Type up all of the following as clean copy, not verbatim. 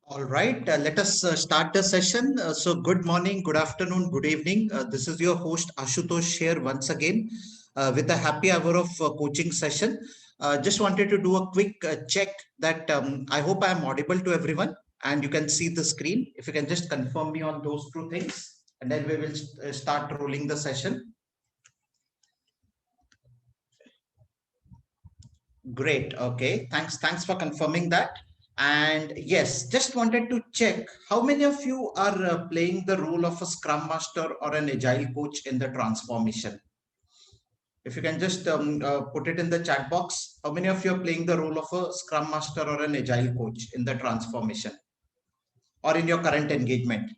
All right, let us start the session. So, good morning, good afternoon, good evening. This is your host Ashutosh here once again with a happy hour of coaching session. Just wanted to do a quick check that I hope I am audible to everyone and you can see the screen. If you can just confirm me on those two things, and then we will start rolling the session. Great. Okay. Thanks for confirming that. And yes, just wanted to check how many of you are playing the role of a Scrum Master or an Agile coach in the transformation. If you can just put it in the chat box, how many of you are playing the role of a Scrum Master or an Agile coach in the transformation or in your current engagement?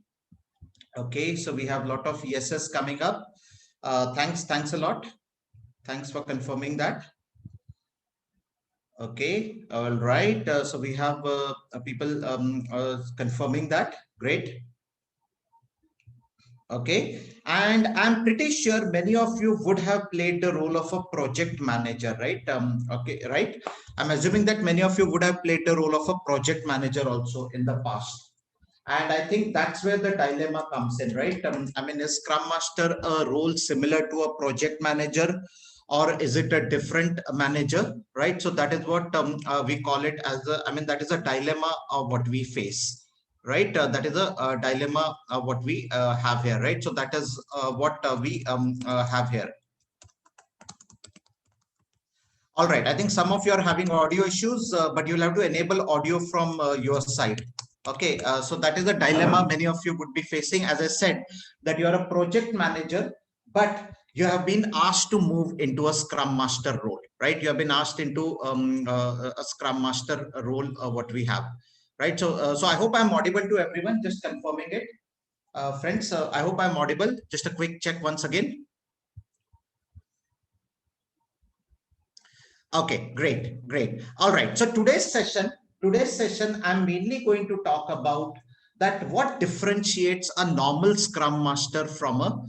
Okay. So we have a lot of yeses coming up. Thanks a lot. Thanks for confirming that. Okay, all right. So we have people confirming that. Great. Okay, and I'm pretty sure many of you would have played the role of a project manager, right? Okay, right. I'm assuming that many of you would have played the role of a project manager also in the past. And I think that's where the dilemma comes in, right? I mean, is Scrum Master a role similar to a project manager, or is it a different manager, right? So that is what we call it as a, I mean, that is a dilemma of what we face, right? That is a dilemma what we have here, right? So that is what we have here. All right, I think some of you are having audio issues, but you'll have to enable audio from your side. Okay, so that is the dilemma many of you would be facing. As I said, that you're a project manager, but you have been asked to move into a Scrum Master role, right? You have been asked into a Scrum Master role, what we have, right? So I hope I'm audible to everyone, just confirming it. Friends, I hope I'm audible. Just a quick check once again. Okay, great. All right. So today's session, I'm mainly going to talk about that what differentiates a normal Scrum Master from a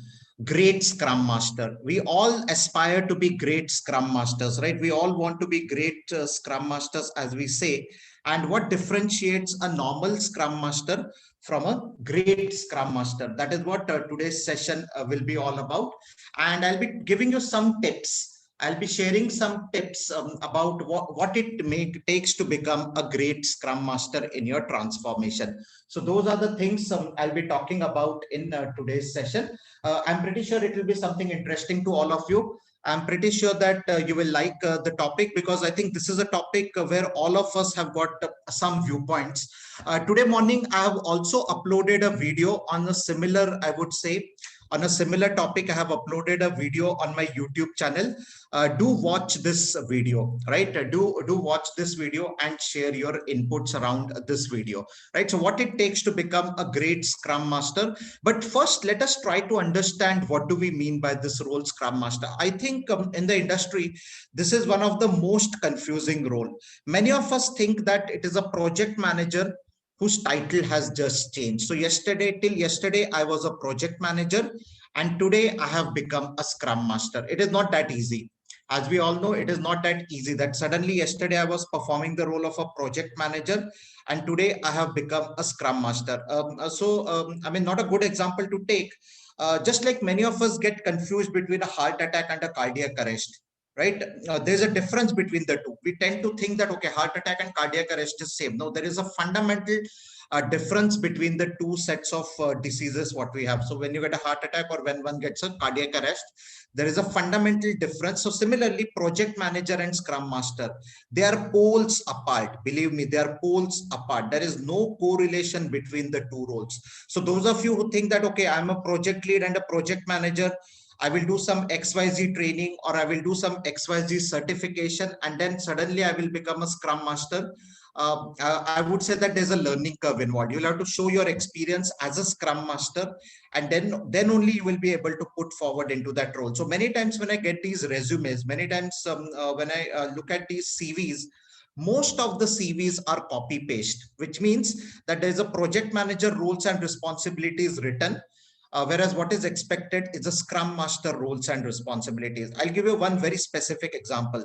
great Scrum Master. We all aspire to be great Scrum Masters, right? We all want to be great Scrum Masters, as we say. And what differentiates a normal Scrum Master from a great Scrum Master? That is what today's session will be all about. And I'll be giving you some tips. I'll be sharing some tips about what takes to become a great Scrum Master in your transformation. So those are the things I'll be talking about in today's session. I'm pretty sure it will be something interesting to all of you. I'm pretty sure that you will like the topic because I think this is a topic where all of us have got some viewpoints. Today morning, I have also uploaded a video on a similar, I would say, on a similar topic. I have uploaded a video on my YouTube channel. Do watch this video, right? Do watch this video and share your inputs around this video, right? So what it takes to become a great Scrum Master. But first, let us try to understand what do we mean by this role, Scrum Master. I think in the industry, this is one of the most confusing role. Many of us think that it is a project manager whose title has just changed. So till yesterday, I was a project manager, and today I have become a Scrum Master. It is not that easy. As we all know, it is not that easy that suddenly yesterday I was performing the role of a project manager, and today I have become a Scrum Master. I mean, not a good example to take. Just like many of us get confused between a heart attack and a cardiac arrest, right? There's a difference between the two. We tend to think that, okay, heart attack and cardiac arrest is same. No, there is a fundamental difference between the two sets of diseases what we have. So when you get a heart attack or when one gets a cardiac arrest, there is a fundamental difference. So similarly, project manager and Scrum Master, they are poles apart. Believe me, they are poles apart. There is no correlation between the two roles. So those of you who think that, okay, I'm a project lead and a project manager, I will do some XYZ training or I will do some XYZ certification, and then suddenly I will become a Scrum Master. I would say that there's a learning curve involved. You'll have to show your experience as a Scrum Master, and then only you will be able to put forward into that role. So many times when I get these resumes, many times when I look at these CVs, most of the CVs are copy paste, which means that there's a project manager roles and responsibilities written. Whereas what is expected is a scrum master roles and responsibilities. I'll give you one very specific example.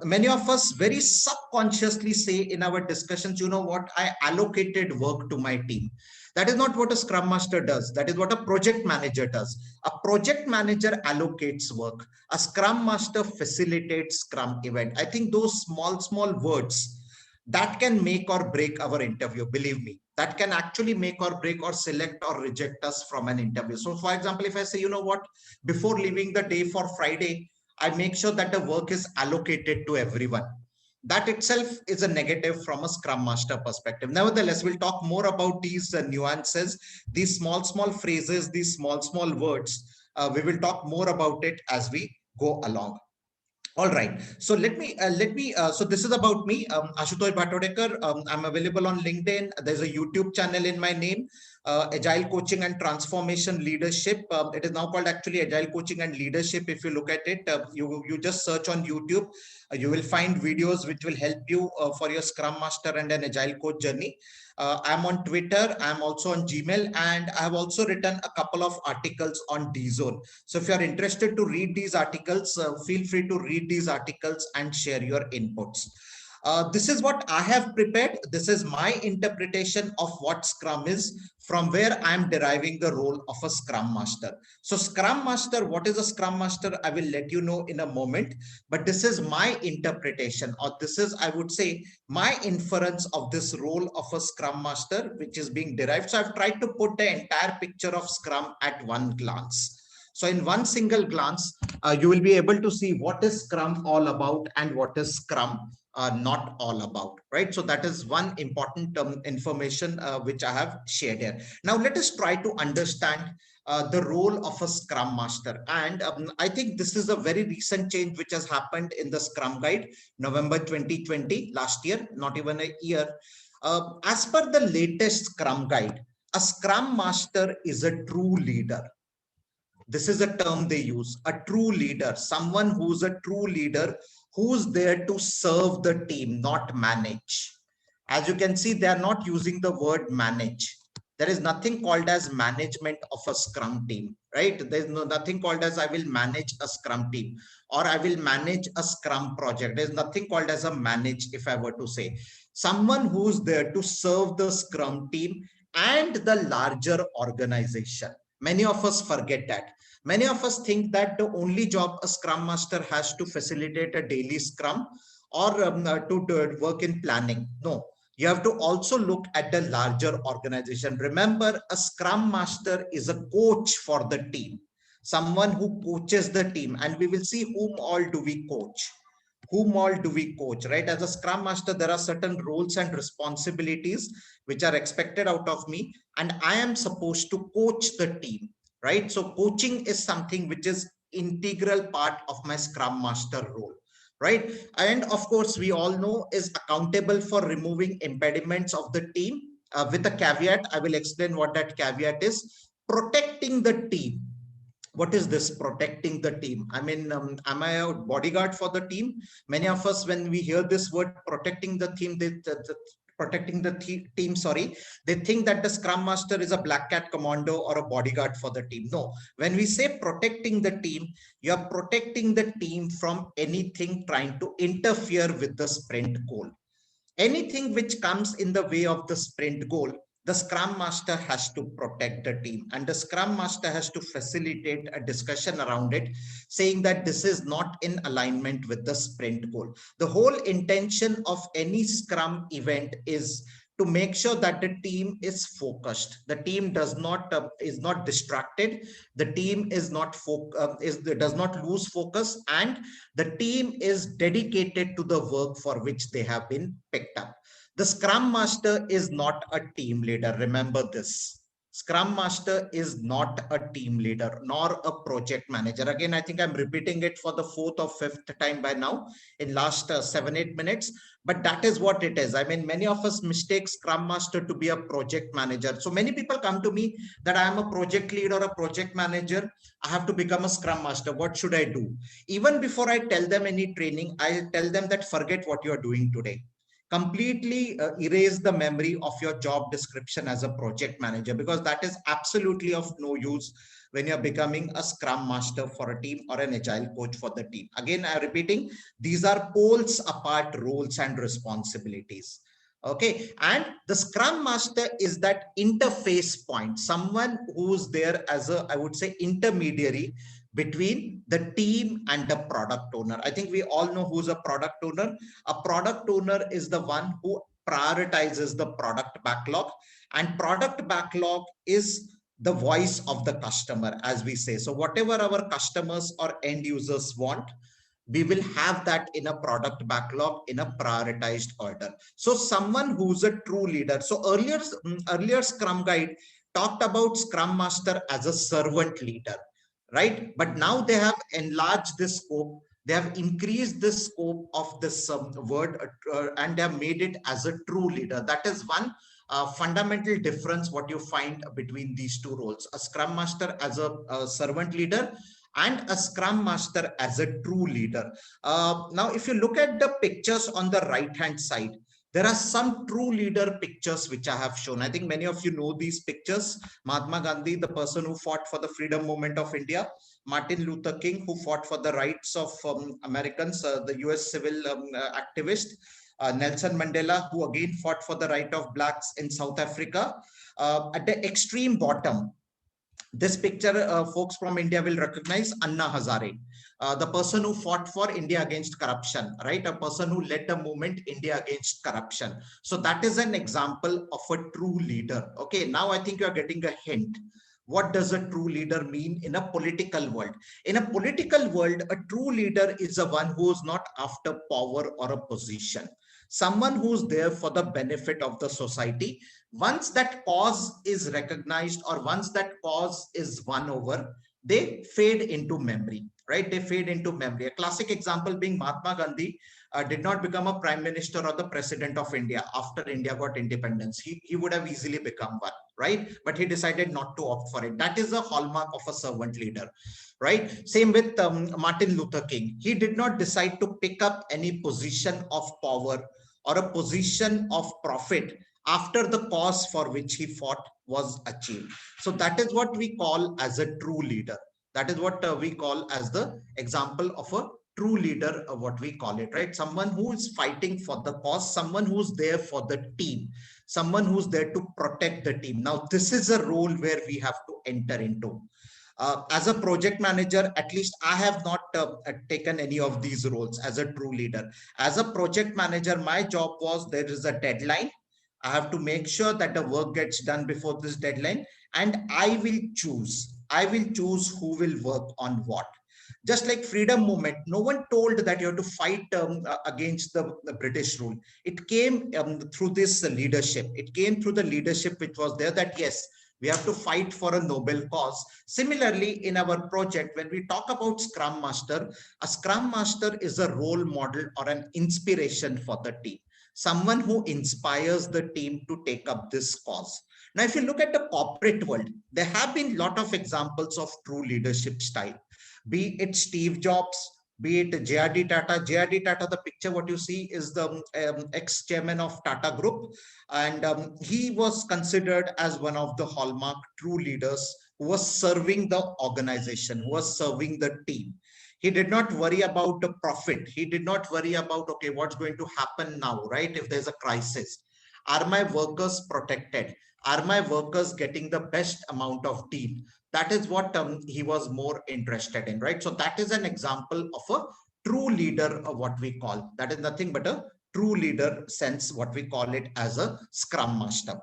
Many of us very subconsciously say in our discussions, you know what, I allocated work to my team. That is not what a scrum master does. That is what a project manager does. A project manager allocates work. A scrum master facilitates scrum event. I think those small words that can make or break our interview. Believe me, that can actually make or break or select or reject us from an interview. So for example, if I say, you know what, before leaving the day for Friday, I make sure that the work is allocated to everyone. That itself is a negative from a scrum master perspective. Nevertheless, we'll talk more about these nuances, these small phrases, these small words. We will talk more about it as we go along. All right. So so this is about me, Ashutosh Bhatodekar. I'm available on LinkedIn. There's a YouTube channel in my name, Agile Coaching and Transformation Leadership. It is now called actually Agile Coaching and Leadership. If you look at it, you just search on YouTube. You will find videos which will help you for your Scrum Master and an Agile Coach journey. I'm on Twitter. I'm also on Gmail, and I have also written a couple of articles on DZone. So if you are interested to read these articles, feel free to read these articles and share your inputs. This is what I have prepared. This is my interpretation of what Scrum is, from where I'm deriving the role of a Scrum Master. So Scrum Master, what is a Scrum Master? I will let you know in a moment, but this is my interpretation, or this is, I would say, my inference of this role of a Scrum Master, which is being derived. So I've tried to put the entire picture of Scrum at one glance. So in one single glance, you will be able to see what is Scrum all about and what is Scrum not all about, right? So that is one important information which I have shared here. Now let us try to understand the role of a Scrum Master. And I think this is a very recent change which has happened in the Scrum Guide, November 2020, last year, not even a year. As per the latest Scrum Guide, a Scrum Master is a true leader. This is a term they use, a true leader, someone who's a true leader, who's there to serve the team, not manage. As you can see, they are not using the word manage. There is nothing called as management of a Scrum team, right? There's nothing called as I will manage a Scrum team or I will manage a Scrum project. There's nothing called as a manage, if I were to say. Someone who's there to serve the Scrum team and the larger organization. Many of us forget that. Many of us think that the only job a Scrum Master has to facilitate a daily Scrum or to work in planning. No, you have to also look at the larger organization. Remember, a Scrum Master is a coach for the team, someone who coaches the team, and we will see whom all do we coach. Whom all do we coach, right? As a Scrum Master, there are certain roles and responsibilities which are expected out of me, and I am supposed to coach the team, right? So coaching is something which is integral part of my Scrum Master role, right? And of course, we all know is accountable for removing impediments of the team, with a caveat. I will explain what that caveat is. Protecting the team. What is this protecting the team? I mean, am I a bodyguard for the team? Many of us, when we hear this word protecting the team, protecting the team, sorry, they think that the Scrum Master is a black cat commando or a bodyguard for the team. No, when we say protecting the team, you're protecting the team from anything trying to interfere with the sprint goal. Anything which comes in the way of the sprint goal, the Scrum Master has to protect the team, and the Scrum Master has to facilitate a discussion around it, saying that this is not in alignment with the sprint goal. The whole intention of any Scrum event is to make sure that the team is focused. The team is not distracted. The team is not does not lose focus, and the team is dedicated to the work for which they have been picked up. The Scrum Master is not a team leader. Remember this. Scrum Master is not a team leader nor a project manager. Again, I think I'm repeating it for the fourth or fifth time by now in last 7-8 minutes, but that is what it is. I mean, many of us mistake Scrum Master to be a project manager. So many people come to me that I am a project lead or a project manager. I have to become a Scrum Master. What should I do? Even before I tell them any training, I tell them that forget what you are doing today. completely erase the memory of your job description as a project manager, because that is absolutely of no use when you're becoming a scrum master for a team or an agile coach for the team. Again, I'm repeating, these are poles apart roles and responsibilities. Okay, and the scrum master is that interface point, someone who's there as a, I would say, intermediary between the team and the product owner. I think we all know who's a product owner. A product owner is the one who prioritizes the product backlog, and product backlog is the voice of the customer, as we say. So whatever our customers or end users want, we will have that in a product backlog in a prioritized order. So someone who's a true leader. So earlier Scrum Guide talked about Scrum Master as a servant leader, right? But now they have enlarged this scope. They have increased the scope of this word and they have made it as a true leader. That is one fundamental difference what you find between these two roles: a Scrum Master as a servant leader, and a Scrum Master as a true leader. Now, if you look at the pictures on the right hand side, there are some true leader pictures which I have shown. I think many of you know these pictures. Mahatma Gandhi, the person who fought for the freedom movement of India; Martin Luther King, who fought for the rights of Americans, the US civil activist; Nelson Mandela, who again fought for the right of blacks in South Africa. At the extreme bottom, this picture, folks from India will recognize Anna Hazare, the person who fought for India against corruption, right? A person who led the movement India against corruption. So that is an example of a true leader. Okay, now I think you are getting a hint. What does a true leader mean in a political world? In a political world, a true leader is a one who is not after power or a position, someone who's there for the benefit of the society. Once that cause is recognized or once that cause is won over, they fade into memory, right? They fade into memory. A classic example being Mahatma Gandhi did not become a prime minister or the president of India after India got independence. He would have easily become one, right? But he decided not to opt for it. That is a hallmark of a servant leader, right? Same with Martin Luther King. He did not decide to pick up any position of power or a position of profit after the cause for which he fought was achieved. So that is what we call as a true leader. That is what we call as the example of a true leader, what we call it, right? Someone who is fighting for the cause, someone who's there for the team, someone who's there to protect the team. Now, this is a role where we have to enter into. As a project manager, at least I have not taken any of these roles as a true leader. As a project manager, my job was, there is a deadline. I have to make sure that the work gets done before this deadline, and I will choose. I will choose who will work on what. Just like freedom movement, no one told that you have to fight against the British rule. It came through this leadership. It came through the leadership which was there, that yes, we have to fight for a noble cause. Similarly, in our project, when we talk about Scrum Master, a Scrum Master is a role model or an inspiration for the team, someone who inspires the team to take up this cause. Now, if you look at the corporate world, there have been a lot of examples of true leadership style, be it Steve Jobs, be it JRD Tata. JRD Tata, the picture what you see is the ex-chairman of Tata Group, and he was considered as one of the hallmark true leaders who was serving the organization, who was serving the team. He did not worry about the profit. He did not worry about, okay, what's going to happen now, right? If there's a crisis, are my workers protected? Are my workers getting the best amount of deal? That is what he was more interested in, right? So that is an example of a true leader, what we call. That is nothing but a true leader sense, what we call it as a Scrum Master.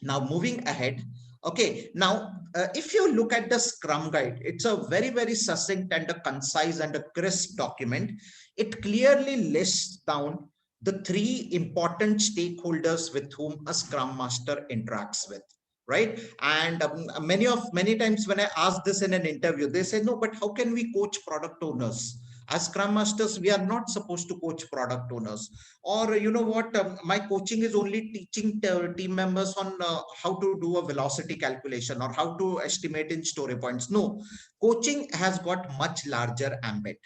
Now, moving ahead. Okay, now, if you look at the Scrum Guide, it's a very, very succinct and a concise and a crisp document. It clearly lists down the three important stakeholders with whom a Scrum Master interacts with, right? And many times when I ask this in an interview, they say, no, but how can we coach product owners? As Scrum Masters, we are not supposed to coach product owners. Or, you know what, my coaching is only teaching team members on how to do a velocity calculation or how to estimate in story points. No, coaching has got much larger ambit.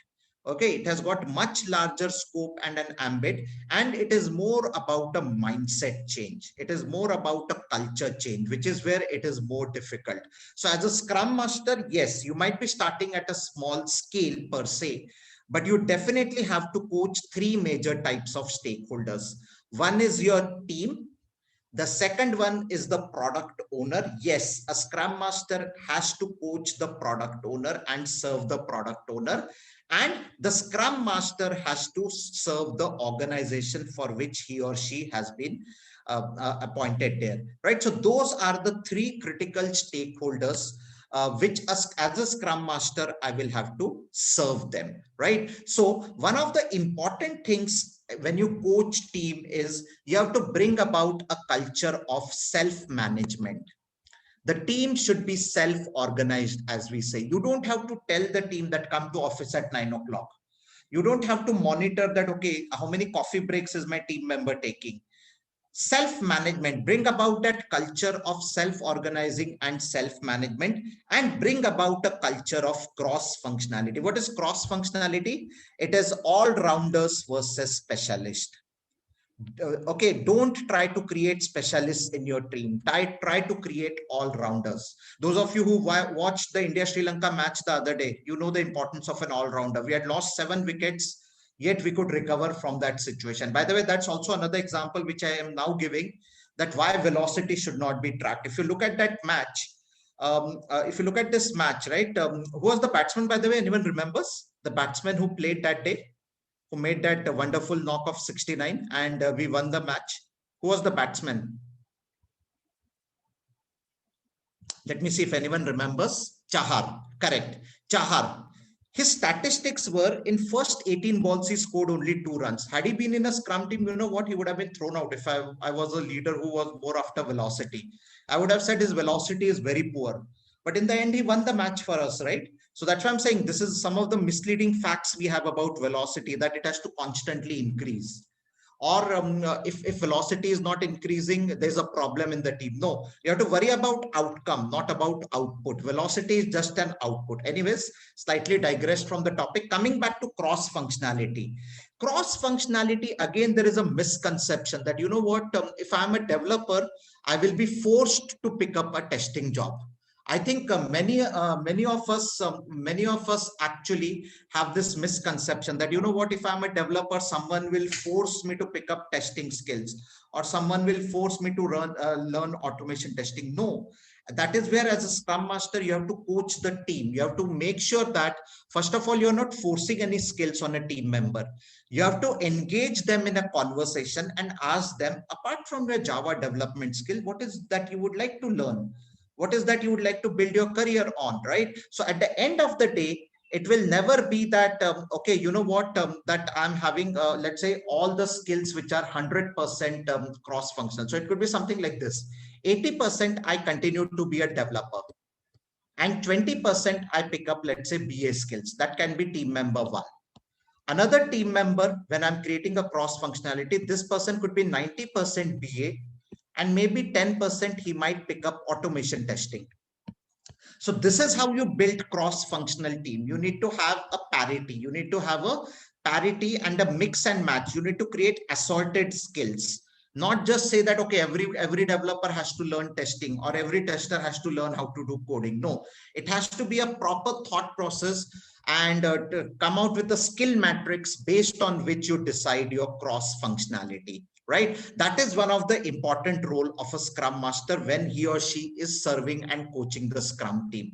Okay, it has got much larger scope and an ambit, and it is more about a mindset change. It is more about a culture change, which is where it is more difficult. So as a scrum master, yes, you might be starting at a small scale per se, but you definitely have to coach three major types of stakeholders. One is your team. The second one is the product owner. Yes, a scrum master has to coach the product owner and serve the product owner. And the scrum master has to serve the organization for which he or she has been appointed there, right? So those are the three critical stakeholders which as a scrum master, I will have to serve them, right? So one of the important things when you coach team is you have to bring about a culture of self-management. The team should be self-organized, as we say. You don't have to tell the team that come to office at 9 o'clock. You don't have to monitor that, okay, how many coffee breaks is my team member taking? Self-management, bring about that culture of self-organizing and self-management, and bring about a culture of cross-functionality. What is cross-functionality? It is all-rounders versus specialists. Okay, don't try to create specialists in your team. Try to create all-rounders. Those of you who watched the India Sri Lanka match the other day, you know the importance of an all-rounder. We had lost 7 wickets, yet we could recover from that situation. By the way, that's also another example which I am now giving, that why velocity should not be tracked. If you look at that match, if you look at this match, right, who was the batsman, by the way? Anyone remembers the batsman who played that day, who made that wonderful knock of 69 and we won the match? Who was the batsman? Let me see if anyone remembers. Chahar, correct. Chahar. His statistics were in first 18 balls, he scored only 2 runs. Had he been in a scrum team, you know what? He would have been thrown out if I was a leader who was more after velocity. I would have said his velocity is very poor. But in the end, he won the match for us, right? So that's why I'm saying this is some of the misleading facts we have about velocity, that it has to constantly increase. Or if velocity is not increasing, there's a problem in the team. No, you have to worry about outcome, not about output. Velocity is just an output. Anyways, slightly digressed from the topic. Coming back to cross functionality. Cross functionality, again, there is a misconception that, you know what, if I'm a developer, I will be forced to pick up a testing job. I think many of us actually have this misconception that, you know what, if I'm a developer, someone will force me to pick up testing skills, or someone will force me to learn automation testing. No, that is where as a scrum master, you have to coach the team. You have to make sure that, first of all, you're not forcing any skills on a team member. You have to engage them in a conversation and ask them, apart from your Java development skill, what is that you would like to learn? What is that you would like to build your career on, right? So at the end of the day, it will never be that, okay, you know what, that I'm having, let's say, all the skills which are 100% cross-functional. So it could be something like this. 80% I continue to be a developer, and 20% I pick up, let's say, BA skills. That can be team member one. Another team member, when I'm creating a cross-functionality, this person could be 90% BA, and maybe 10% he might pick up automation testing. So this is how you build cross-functional team. You need to have a parity. You need to have a parity and a mix and match. You need to create assorted skills. Not just say that, okay, every developer has to learn testing, or every tester has to learn how to do coding. No, it has to be a proper thought process, and to come out with a skill matrix based on which you decide your cross functionality, right? That is one of the important role of a scrum master when he or she is serving and coaching the scrum team.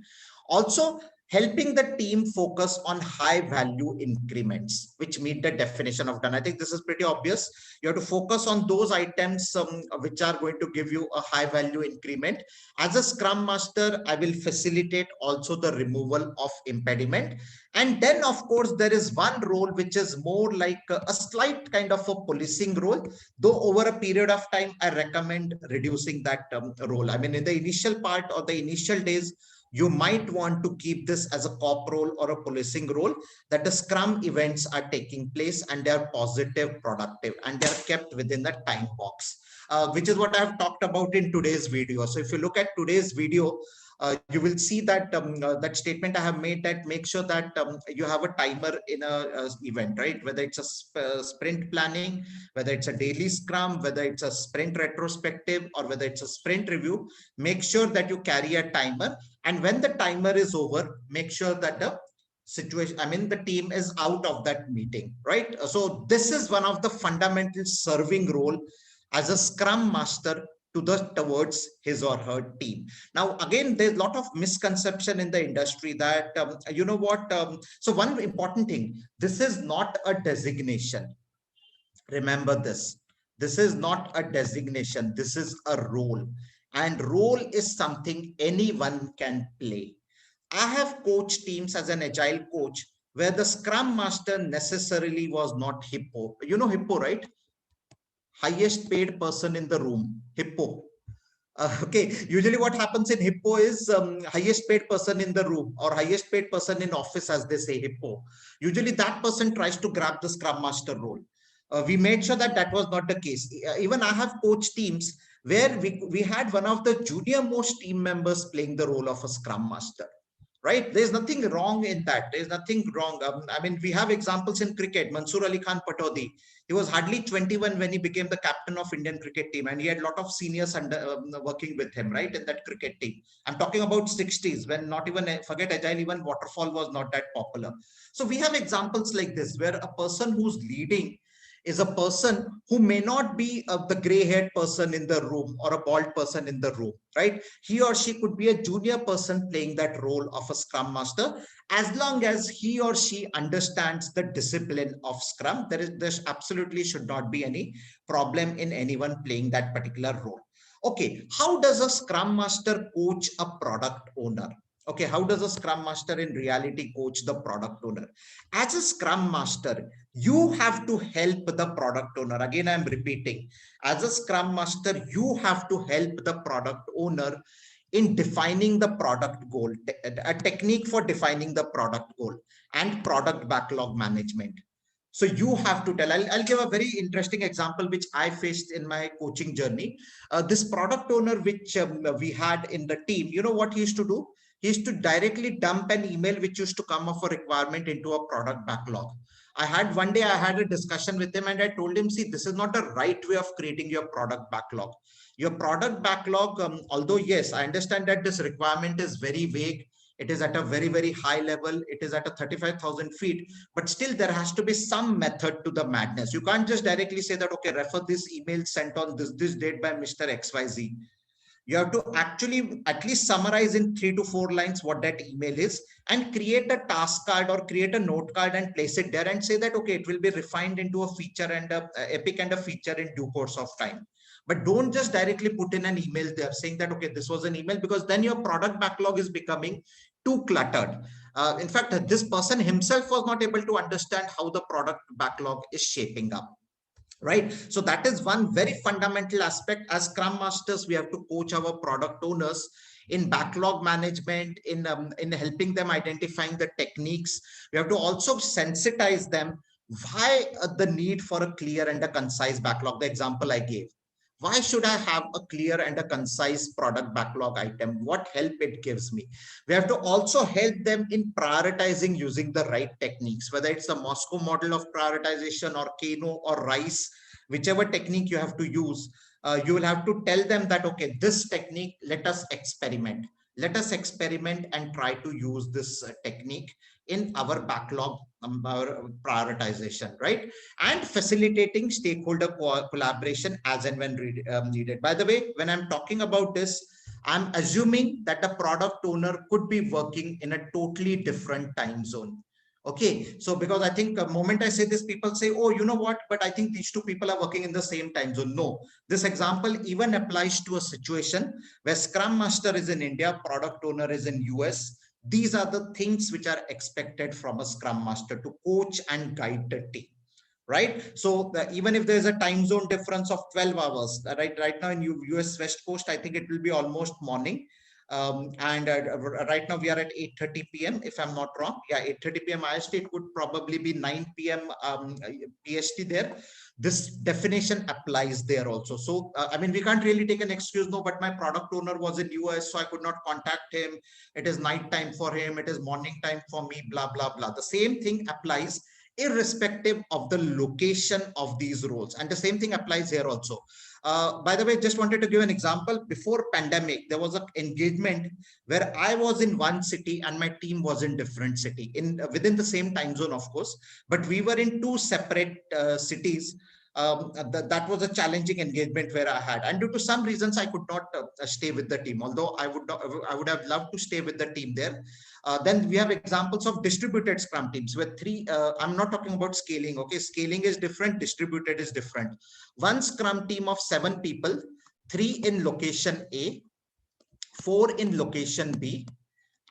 Also, helping the team focus on high value increments which meet the definition of done. I think this is pretty obvious. You have to focus on those items which are going to give you a high value increment. As a scrum master, I will facilitate also the removal of impediment. And then, of course, there is one role which is more like a slight kind of a policing role, though over a period of time, I recommend reducing that role. I mean, in the initial part or the initial days, you might want to keep this as a cop role or a policing role, that the scrum events are taking place and they are positive, productive, and they are kept within the time box, which is what I've talked about in today's video. So if you look at today's video, You will see that that statement I have made, that make sure that you have a timer in a event, right? Whether it's a sprint planning, whether it's a daily scrum, whether it's a sprint retrospective, or whether it's a sprint review, make sure that you carry a timer. And when the timer is over, make sure that the situation, I mean, the team is out of that meeting, right? So this is one of the fundamental serving role as a scrum master to the towards his or her team. Now again, there's a lot of misconception in the industry that you know what, so one important thing, this is not a designation. Remember this, this is not a designation, this is a role, and role is something anyone can play. I have coached teams as an agile coach where the scrum master necessarily was not hippo. You know hippo, right? Highest paid person in the room, hippo. Okay, usually what happens in hippo is highest paid person in the room, or highest paid person in office, as they say, hippo. Usually that person tries to grab the scrum master role. We made sure that that was not the case. Even I have coached teams where we had one of the junior most team members playing the role of a scrum master, right? There's nothing wrong in that. There's nothing wrong. I mean, we have examples in cricket. Mansoor Ali Khan Patodi, he was hardly 21 when he became the captain of Indian cricket team, and he had a lot of seniors under working with him, right, in that cricket team. I'm talking about 60s, when not even, forget agile, even waterfall was not that popular. So we have examples like this where a person who's leading is a person who may not be the gray-haired person in the room or a bald person in the room, right? He or she could be a junior person playing that role of a scrum master, as long as he or she understands the discipline of scrum. There absolutely should not be any problem in anyone playing that particular role. Okay, how does a scrum master coach a product owner? Okay, how does a scrum master in reality coach the product owner? As a scrum master, you have to help the product owner. Again, I'm repeating, as a scrum master, you have to help the product owner in defining the product goal, a technique for defining the product goal, and product backlog management. So you have to tell, I'll give a very interesting example which I faced in my coaching journey. This product owner which we had in the team, you know what he used to do? He used to directly dump an email which used to come of a requirement into a product backlog. I had one day, I had a discussion with him and I told him, see, this is not the right way of creating your product backlog. Your product backlog, although yes, I understand that this requirement is very vague. It is at a very, very high level. It is at a 35,000 feet, but still there has to be some method to the madness. You can't just directly say that, okay, refer this email sent on this date by Mr. XYZ. You have to actually at least summarize in 3 to 4 lines what that email is, and create a task card or create a note card and place it there and say that, okay, it will be refined into a feature and a epic and a feature in due course of time. But don't just directly put in an email there saying that, okay, this was an email, because then your product backlog is becoming too cluttered. In fact, this person himself was not able to understand how the product backlog is shaping up, right? So that is one very fundamental aspect. As scrum masters, we have to coach our product owners in backlog management, in helping them identifying the techniques. We have to also sensitize them why the need for a clear and a concise backlog. The example I gave, why should I have a clear and a concise product backlog item? What help it gives me? We have to also help them in prioritizing using the right techniques, whether it's the Moscow model of prioritization or Kano or RICE, whichever technique you have to use. You will have to tell them that, okay, this technique, let us experiment. Let us experiment and try to use this technique in our backlog our prioritization, right? And facilitating stakeholder collaboration as and when needed. By the way, when I'm talking about this, I'm assuming that the product owner could be working in a totally different time zone. Okay, so because I think the moment I say this, people say, oh, you know what, but I think these two people are working in the same time zone. No, this example even applies to a situation where Scrum Master is in India, product owner is in US. These are the things which are expected from a Scrum Master to coach and guide the team, right? So even if there's a time zone difference of 12 hours, right now in US West Coast, I think it will be almost morning. And right now we are at 8:30 p.m. if I'm not wrong. Yeah, 8:30 p.m. IST, it would probably be 9 p.m. PST there. this definition applies there also. So I mean, we can't really take an excuse, no, but my product owner was in US, so I could not contact him. It is night time for him, it is morning time for me, blah blah blah. The same thing applies irrespective of the location of these roles, and the same thing applies here also. By the way, just wanted to give an example. Before pandemic, there was an engagement where I was in one city and my team was in different city, in within the same time zone, of course, but we were in two separate cities. That was a challenging engagement where I had, and due to some reasons, I could not stay with the team. Although I would have loved to stay with the team there. Then we have examples of distributed Scrum teams where three. I'm not talking about scaling. Okay, scaling is different. Distributed is different. One Scrum team of 7 people, 3 in location A, 4 in location B,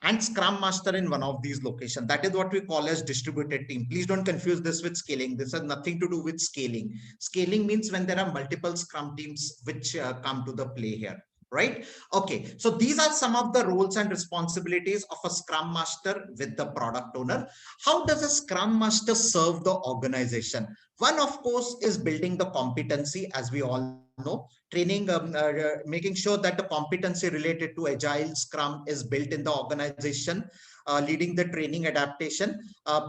and Scrum Master in one of these locations. That is what we call as distributed team. Please don't confuse this with scaling. This has nothing to do with scaling. Scaling means when there are multiple Scrum teams which come to the play here, right? Okay, so these are some of the roles and responsibilities of a Scrum Master with the product owner. How does a Scrum Master serve the organization? One, of course, is building the competency, as we all know, training, making sure that the competency related to Agile Scrum is built in the organization, leading the training adaptation,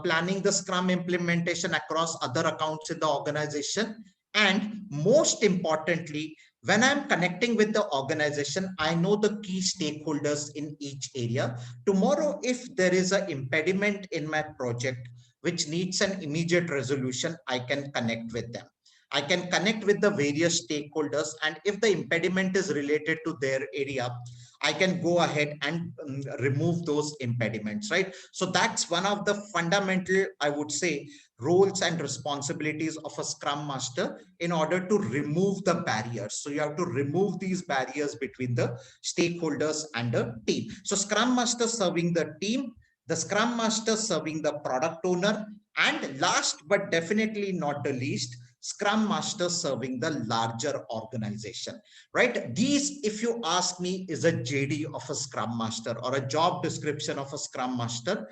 planning the Scrum implementation across other accounts in the organization, and most importantly, when I'm connecting with the organization, I know the key stakeholders in each area. Tomorrow, if there is an impediment in my project which needs an immediate resolution, I can connect with them. I can connect with the various stakeholders, and if the impediment is related to their area, I can go ahead and remove those impediments, right? So that's one of the fundamental, I would say, roles and responsibilities of a Scrum Master in order to remove the barriers. So you have to remove these barriers between the stakeholders and the team. So Scrum Master serving the team, the Scrum Master serving the product owner, and last but definitely not the least, Scrum Master serving the larger organization, right? These, if you ask me, is a JD of a Scrum Master or a job description of a Scrum Master.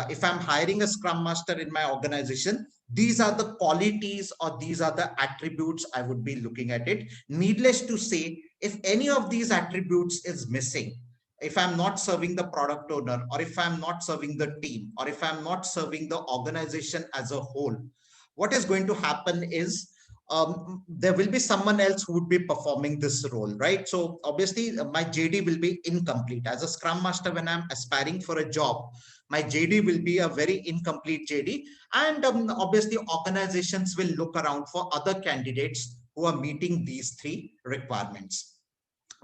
If I'm hiring a Scrum Master in my organization, these are the qualities or these are the attributes I would be looking at it. Needless to say, if any of these attributes is missing, if I'm not serving the product owner, or if I'm not serving the team, or if I'm not serving the organization as a whole, what is going to happen is there will be someone else who would be performing this role, right? So obviously my JD will be incomplete. As a Scrum Master, when I'm aspiring for a job, my JD will be a very incomplete JD. And obviously organizations will look around for other candidates who are meeting these 3 requirements.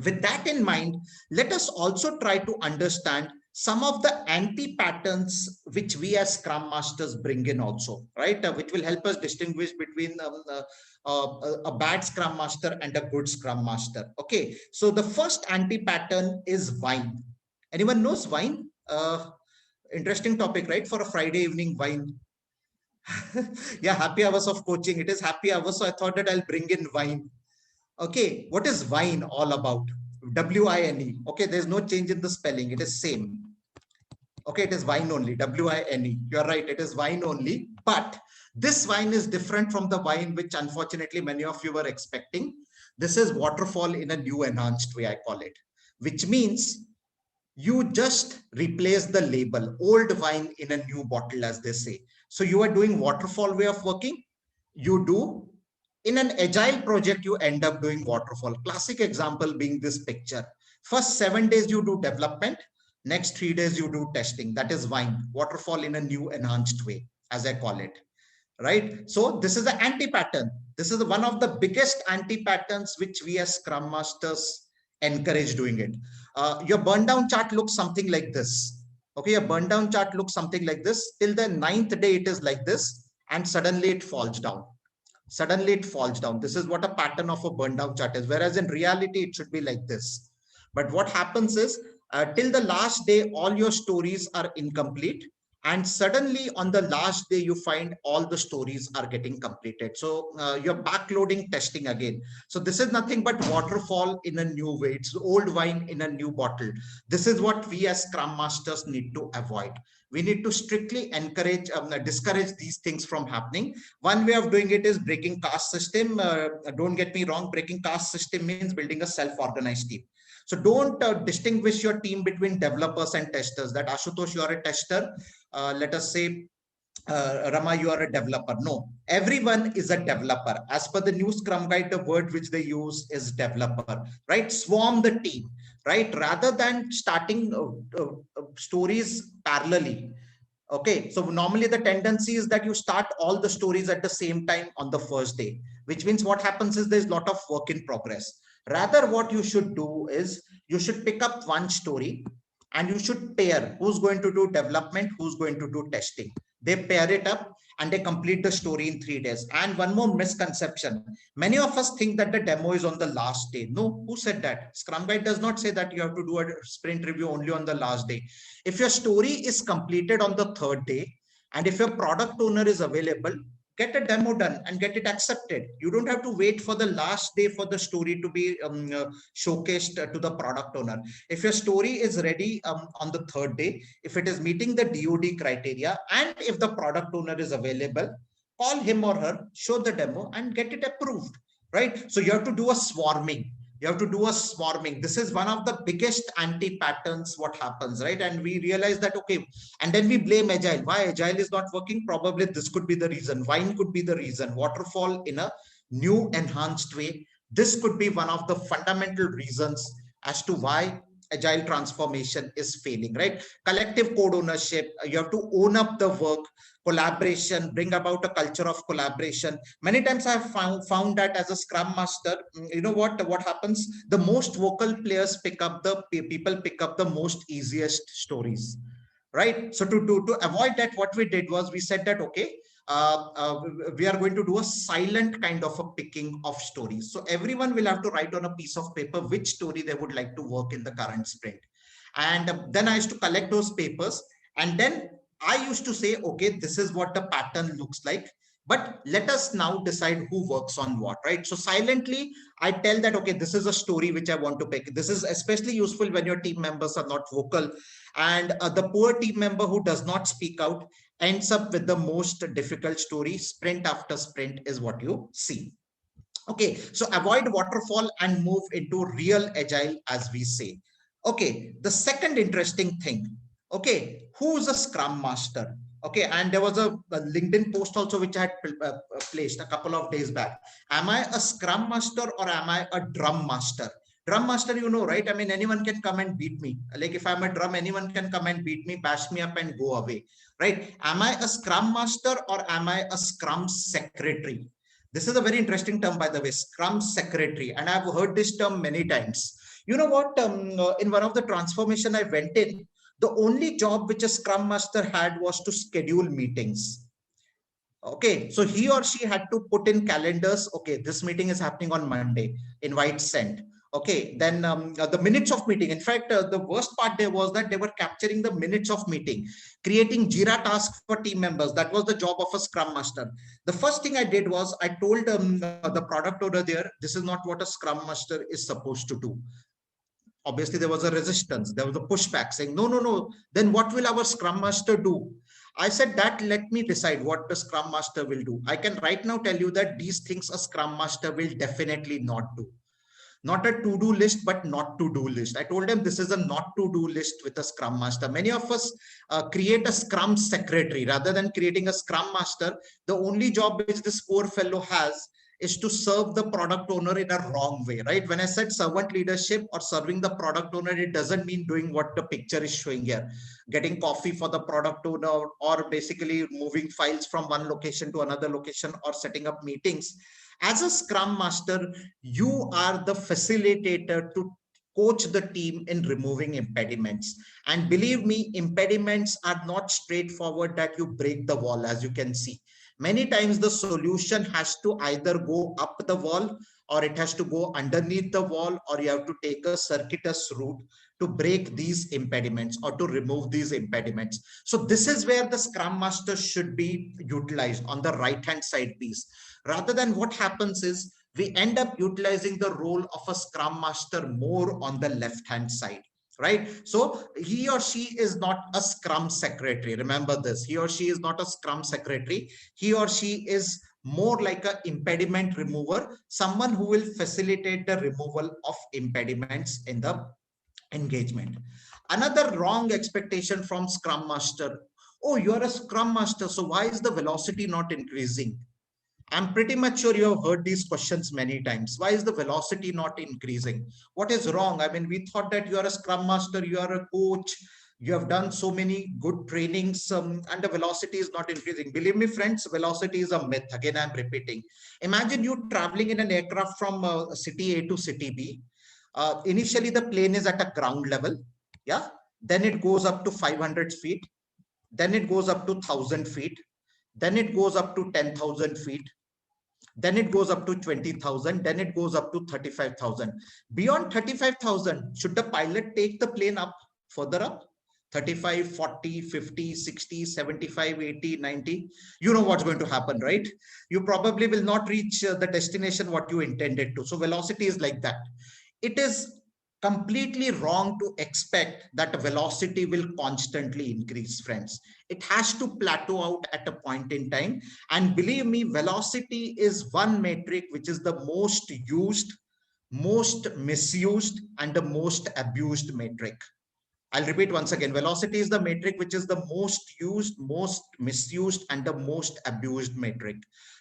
With that in mind, let us also try to understand some of the anti-patterns which we as Scrum Masters bring in also, right? Which will help us distinguish between a bad Scrum Master and a good Scrum Master. Okay, so the first anti-pattern is wine. Anyone knows wine? Interesting topic, right? For a Friday evening, wine. Yeah, happy hours of coaching. It is happy hours, so I thought that I'll bring in wine. Okay, what is wine all about? W-I-N-E. Okay, there's no change in the spelling. It is same. Okay, it is wine only. W-I-N-E. You're right. It is wine only. But this wine is different from the wine which unfortunately many of you were expecting. This is waterfall in a new enhanced way, I call it, which means you just replace the label, old wine in a new bottle, as they say. So you are doing waterfall way of working. You do in an agile project, you end up doing waterfall. Classic example being this picture. First 7 days you do development. Next 3 days you do testing. That is wine, waterfall in a new enhanced way, as I call it, right? So this is the anti-pattern. This is one of the biggest anti-patterns which we as Scrum Masters encourage doing it. Your burn down chart looks something like this. Okay, your burn down chart looks something like this. Till the 9th day, it is like this, and suddenly it falls down. Suddenly it falls down. This is what a pattern of a burn down chart is. Whereas in reality, it should be like this. But what happens is till the last day, all your stories are incomplete. And suddenly on the last day, you find all the stories are getting completed. So you're backloading testing again. So this is nothing but waterfall in a new way. It's old wine in a new bottle. This is what we as Scrum Masters need to avoid. We need to strictly encourage, discourage these things from happening. One way of doing it is breaking caste system. Don't get me wrong, breaking caste system means building a self-organized team. So don't distinguish your team between developers and testers. That Ashutosh, you are a tester. Let us say Rama, you are a developer. No, everyone is a developer. As per the new Scrum Guide, the word which they use is developer, right? Swarm the team, right? Rather than starting stories parallelly. Okay, so normally the tendency is that you start all the stories at the same time on the first day, which means what happens is there's a lot of work in progress. Rather, what you should do is you should pick up one story and you should pair who's going to do development, who's going to do testing. They pair it up and they complete the story in 3 days. And one more misconception. Many of us think that the demo is on the last day. No, who said that? Scrum Guide does not say that you have to do a sprint review only on the last day. If your story is completed on the third day, and if your product owner is available, get a demo done and get it accepted. You don't have to wait for the last day for the story to be showcased to the product owner. If your story is ready on the third day, if it is meeting the DoD criteria, and if the product owner is available, call him or her, show the demo and get it approved, right? So you have to do a swarming. You have to do a swarming. This is one of the biggest anti-patterns what happens, right? And we realize that, okay, and then we blame Agile. Why Agile is not working? Probably this could be the reason. Wine could be the reason. Waterfall in a new enhanced way. This could be one of the fundamental reasons as to why Agile transformation is failing, right? Collective code ownership. You have to own up the work. Collaboration, bring about a culture of collaboration. Many times I have found that as a Scrum Master, you know what happens? The most vocal players pick up the people pick up the most easiest stories, right? So to avoid that, what we did was we said that, okay, we are going to do a silent kind of a picking of stories. So everyone will have to write on a piece of paper which story they would like to work in the current sprint. And then I used to collect those papers, and then I used to say, okay, this is what the pattern looks like. But let us now decide who works on what, right? So silently, I tell that, okay, this is a story which I want to pick. This is especially useful when your team members are not vocal. And the poor team member who does not speak out ends up with the most difficult story. Sprint after sprint is what you see. Okay, so avoid waterfall and move into real agile, as we say. Okay, the second interesting thing. Okay, who's a scrum master? Okay, and there was a LinkedIn post also which I had placed a couple of days back. Am I a scrum master or am I a drum master? Drum master, you know, right? I mean, anyone can come and beat me. Like if I'm a drum, anyone can come and beat me, bash me up and go away, right? Am I a scrum master or am I a scrum secretary? This is a very interesting term, by the way, Scrum Secretary. And I've heard this term many times. You know what? In one of the transformation I went in, the only job which a Scrum Master had was to schedule meetings. Okay, so he or she had to put in calendars. Okay, this meeting is happening on Monday. Invite sent. Okay, then the minutes of meeting. In fact, the worst part there was that they were capturing the minutes of meeting, creating Jira tasks for team members. That was the job of a Scrum Master. The first thing I did was I told the product owner there, this is not what a Scrum Master is supposed to do. Obviously, there was a resistance. There was a pushback saying, no, no, no. Then what will our Scrum Master do? I said that let me decide what the Scrum Master will do. I can right now tell you that these things a Scrum Master will definitely not do. Not a to-do list, but not to-do list. I told them this is a not to-do list with a Scrum Master. Many of us create a Scrum secretary rather than creating a Scrum Master. The only job which this poor fellow has is to serve the product owner in a wrong way, right? When I said servant leadership or serving the product owner, it doesn't mean doing what the picture is showing here, getting coffee for the product owner or basically moving files from one location to another location or setting up meetings. As a Scrum Master, you are the facilitator to coach the team in removing impediments. And believe me, impediments are not straightforward that you break the wall, as you can see. Many times the solution has to either go up the wall or it has to go underneath the wall, or you have to take a circuitous route to break these impediments or to remove these impediments. So this is where the Scrum Master should be utilized on the right-hand side piece. Rather than what happens is we end up utilizing the role of a Scrum Master more on the left-hand side. right? So he or she is not a Scrum secretary. Remember this, he or she is not a Scrum secretary. He or she is more like an impediment remover, someone who will facilitate the removal of impediments in the engagement. Another wrong expectation from Scrum Master: oh, you're a Scrum Master, so why is the velocity not increasing? I'm pretty much sure you have heard these questions many times. Why is the velocity not increasing? What is wrong? I mean, we thought that you are a Scrum Master, you are a coach, you have done so many good trainings, and the velocity is not increasing. Believe me, friends, velocity is a myth. Again, I'm repeating. Imagine you traveling in an aircraft from city A to city B. Initially, the plane is at a ground level. Yeah. Then it goes up to 500 feet. Then it goes up to 1,000 feet. Then it goes up to 10,000 feet. Then it goes up to 20,000, then it goes up to 35,000. Beyond 35,000, should the pilot take the plane up, further up? 35, 40, 50, 60, 75, 80, 90. You know what's going to happen, right? You probably will not reach the destination what you intended to. So velocity is like that. It is completely wrong to expect that velocity will constantly increase, friends. It has to plateau out at a point in time. And believe me, velocity is one metric which is the most used, most misused, and the most abused metric. I'll repeat once again, velocity is the metric which is the most used, most misused, and the most abused metric,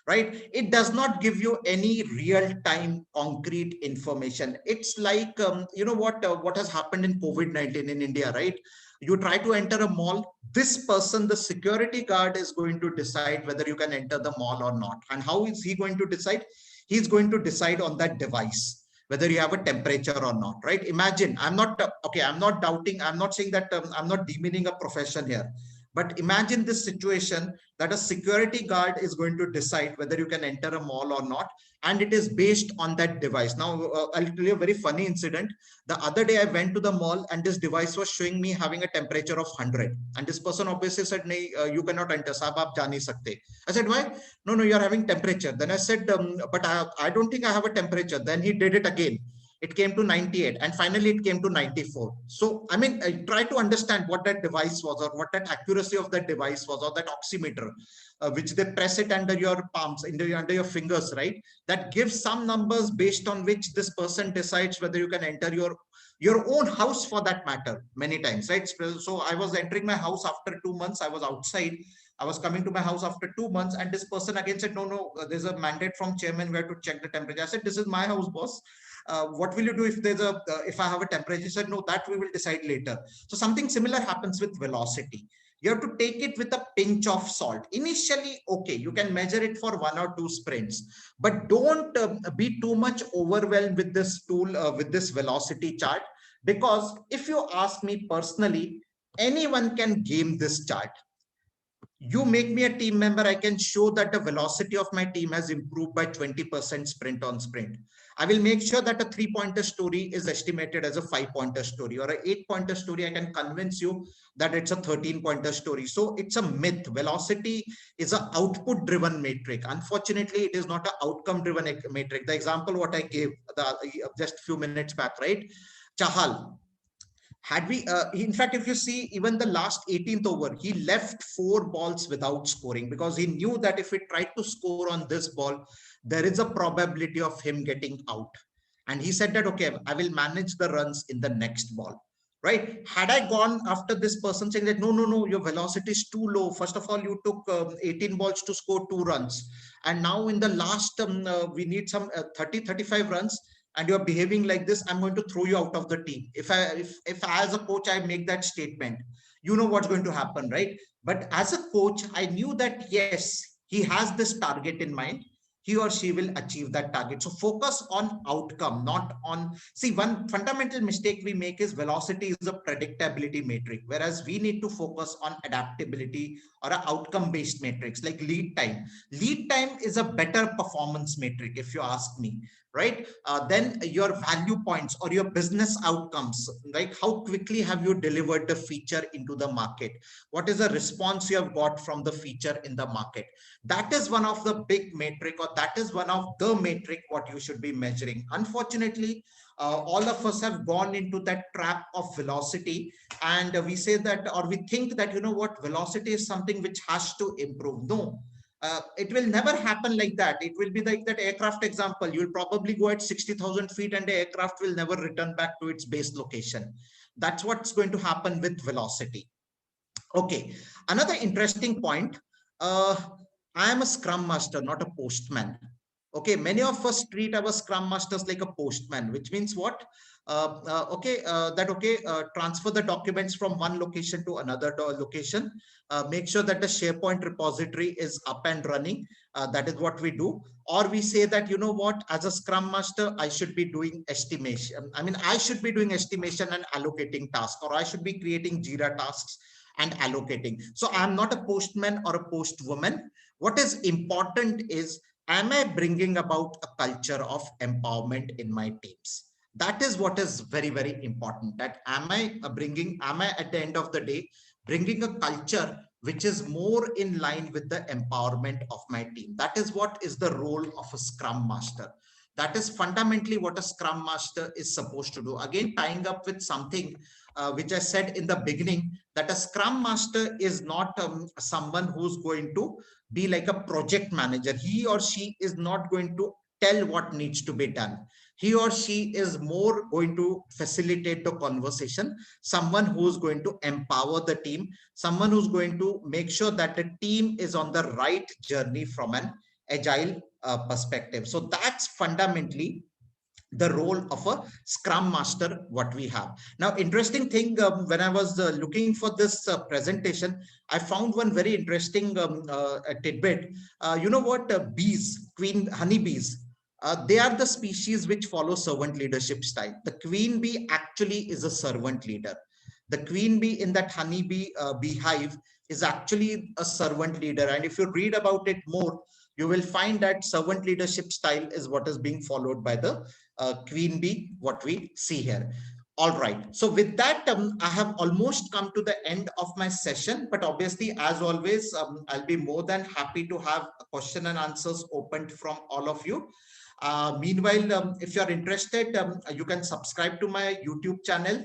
right? It does not give you any real-time concrete information. It's like, you know what has happened in COVID-19 in India, right? You try to enter a mall, this person, the security guard, is going to decide whether you can enter the mall or not. And how is he going to decide? He's going to decide on that device whether you have a temperature or not, right? Imagine, I'm not, okay, I'm not doubting, I'm not saying that I'm not demeaning a profession here, but imagine this situation that a security guard is going to decide whether you can enter a mall or not, and it is based on that device. Now, I'll tell you a very funny incident. The other day I went to the mall and this device was showing me having a temperature of 100. And this person obviously said, "Nahi, you cannot enter, sahab, aap ja nahi sakte." I said, why? No, no, you're having temperature. Then I said, but I don't think I have a temperature. Then he did it again. It came to 98 and finally it came to 94. So, I mean, I try to understand what that device was or what that accuracy of that device was, or that oximeter, which they press it under your palms, under your fingers, right? That gives some numbers based on which this person decides whether you can enter your own house for that matter many times, right? So I was entering my house after 2 months. I was outside. I was coming to my house after 2 months, and this person again said, no, no, there's a mandate from chairman where to check the temperature. I said, this is my house, boss. What will you do if there's a if I have a temperature? He said, no, that we will decide later. So something similar happens with velocity. You have to take it with a pinch of salt. Initially, okay, you can measure it for 1 or 2 sprints, but don't be too much overwhelmed with this tool, with this velocity chart, because if you ask me personally, anyone can game this chart. You make me a team member, I can show that the velocity of my team has improved by 20% sprint on sprint. I will make sure that a 3-pointer story is estimated as a 5-pointer story, or an 8-pointer story. I can convince you that it's a 13-pointer story. So it's a myth. Velocity is an output driven metric. Unfortunately, it is not an outcome driven metric. The example what I gave just a few minutes back, right? Chahal, had we in fact, if you see even the last 18th over, he left 4 balls without scoring because he knew that if he tried to score on this ball, there is a probability of him getting out. And he said that, okay, I will manage the runs in the next ball, right? Had I gone after this person saying that, no, no, no, your velocity is too low, first of all, you took 18 balls to score 2 runs, and now in the last we need some 30 35 runs, and you're behaving like this, I'm going to throw you out of the team. If as a coach I make that statement, you know what's going to happen, right? But as a coach, I knew that yes, he has this target in mind, he or she will achieve that target. So focus on outcome, not on, see, one fundamental mistake we make is velocity is a predictability metric, whereas we need to focus on adaptability or an outcome based metrics like lead time. Lead time is a better performance metric if you ask me, right? Then your value points or your business outcomes, like how quickly have you delivered the feature into the market? What is the response you have got from the feature in the market? That is one of the big metric, or that is one of the metric what you should be measuring. Unfortunately, all of us have gone into that trap of velocity, and we say that, or we think that, you know what, velocity is something which has to improve. No, it will never happen like that. It will be like that aircraft example. You'll probably go at 60,000 feet and the aircraft will never return back to its base location. That's what's going to happen with velocity. Okay, another interesting point. I am a scrum master, not a postman. Okay, many of us treat our scrum masters like a postman, which means what? Transfer the documents from one location to another location. Make sure that the SharePoint repository is up and running. That is what we do. Or we say that, you know what, as a scrum master, I should be doing estimation. I mean, I should be doing estimation and allocating tasks, or I should be creating Jira tasks and allocating. So I'm not a postman or a postwoman. What is important is, am I bringing about a culture of empowerment in my teams? That is what is very, very important. That am I at the end of the day bringing a culture which is more in line with the empowerment of my team? That is what is the role of a scrum master. That is fundamentally what a scrum master is supposed to do. Again, tying up with something which I said in the beginning, that a scrum master is not someone who's going to be like a project manager. He or she is not going to tell what needs to be done. He or she is more going to facilitate the conversation, someone who's going to empower the team, someone who's going to make sure that the team is on the right journey from an agile perspective. So that's fundamentally the role of a scrum master what we have. Now, interesting thing, when I was looking for this presentation, I found one very interesting tidbit. You know what, bees, queen honeybees, they are the species which follow servant leadership style. The queen bee actually is a servant leader. The queen bee in that honeybee beehive is actually a servant leader. And if you read about it more, you will find that servant leadership style is what is being followed by the queen bee, what we see here. All right. So with that, I have almost come to the end of my session, but obviously, as always, I'll be more than happy to have question and answers opened from all of you. Meanwhile, if you're interested, you can subscribe to my YouTube channel.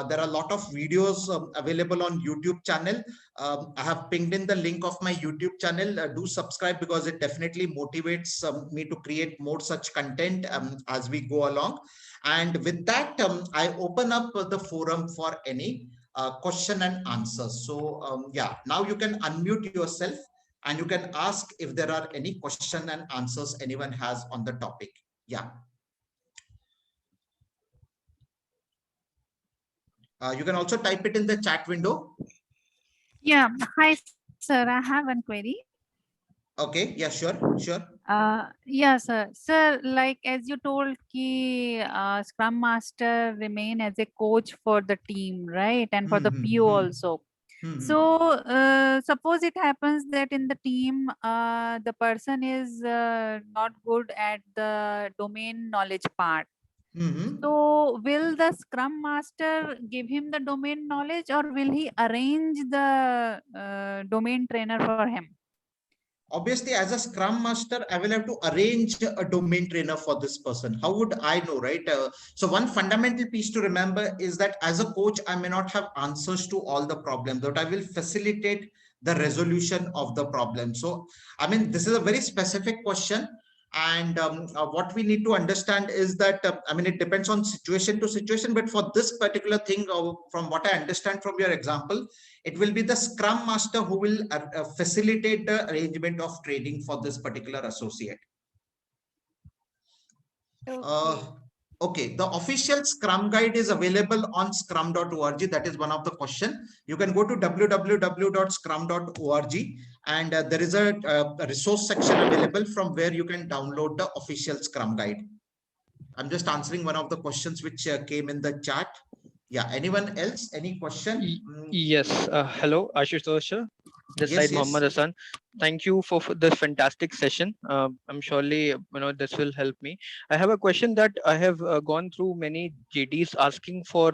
There are a lot of videos available on YouTube channel. I have pinged in the link of my YouTube channel. Do subscribe, because it definitely motivates me to create more such content as we go along. And with that, I open up the forum for any question and answers. So yeah, now you can unmute yourself and you can ask if there are any question and answers anyone has on the topic. Yeah. You can also type it in the chat window. Yeah. Hi, sir. I have one query. Okay. Yeah, sure. Sure. Yeah, sir. Sir, like as you told, Scrum Master remain as a coach for the team, right? And for the PO also. So suppose it happens that in the team, the person is not good at the domain knowledge part. So will the Scrum Master give him the domain knowledge, or will he arrange the domain trainer for him? Obviously, as a scrum master, I will have to arrange a domain trainer for this person. How would I know, right? So one fundamental piece to remember is that as a coach, I may not have answers to all the problems, but I will facilitate the resolution of the problem. So, I mean, this is a very specific question. And what we need to understand is that, I mean, it depends on situation to situation, but for this particular thing, from what I understand from your example, it will be the scrum master who will facilitate the arrangement of training for this particular associate. Okay, the official Scrum guide is available on scrum.org. That is one of the question. You can go to www.scrum.org, and there is a resource section available from where you can download the official Scrum guide. I'm just answering one of the questions which came in the chat. Yeah, anyone else? Any question? Yes. Hello, Ashutosh. This side Mohammed Hassan. thank you for this fantastic session. I'm surely this will help me. I have a question that I have gone through many JDs asking for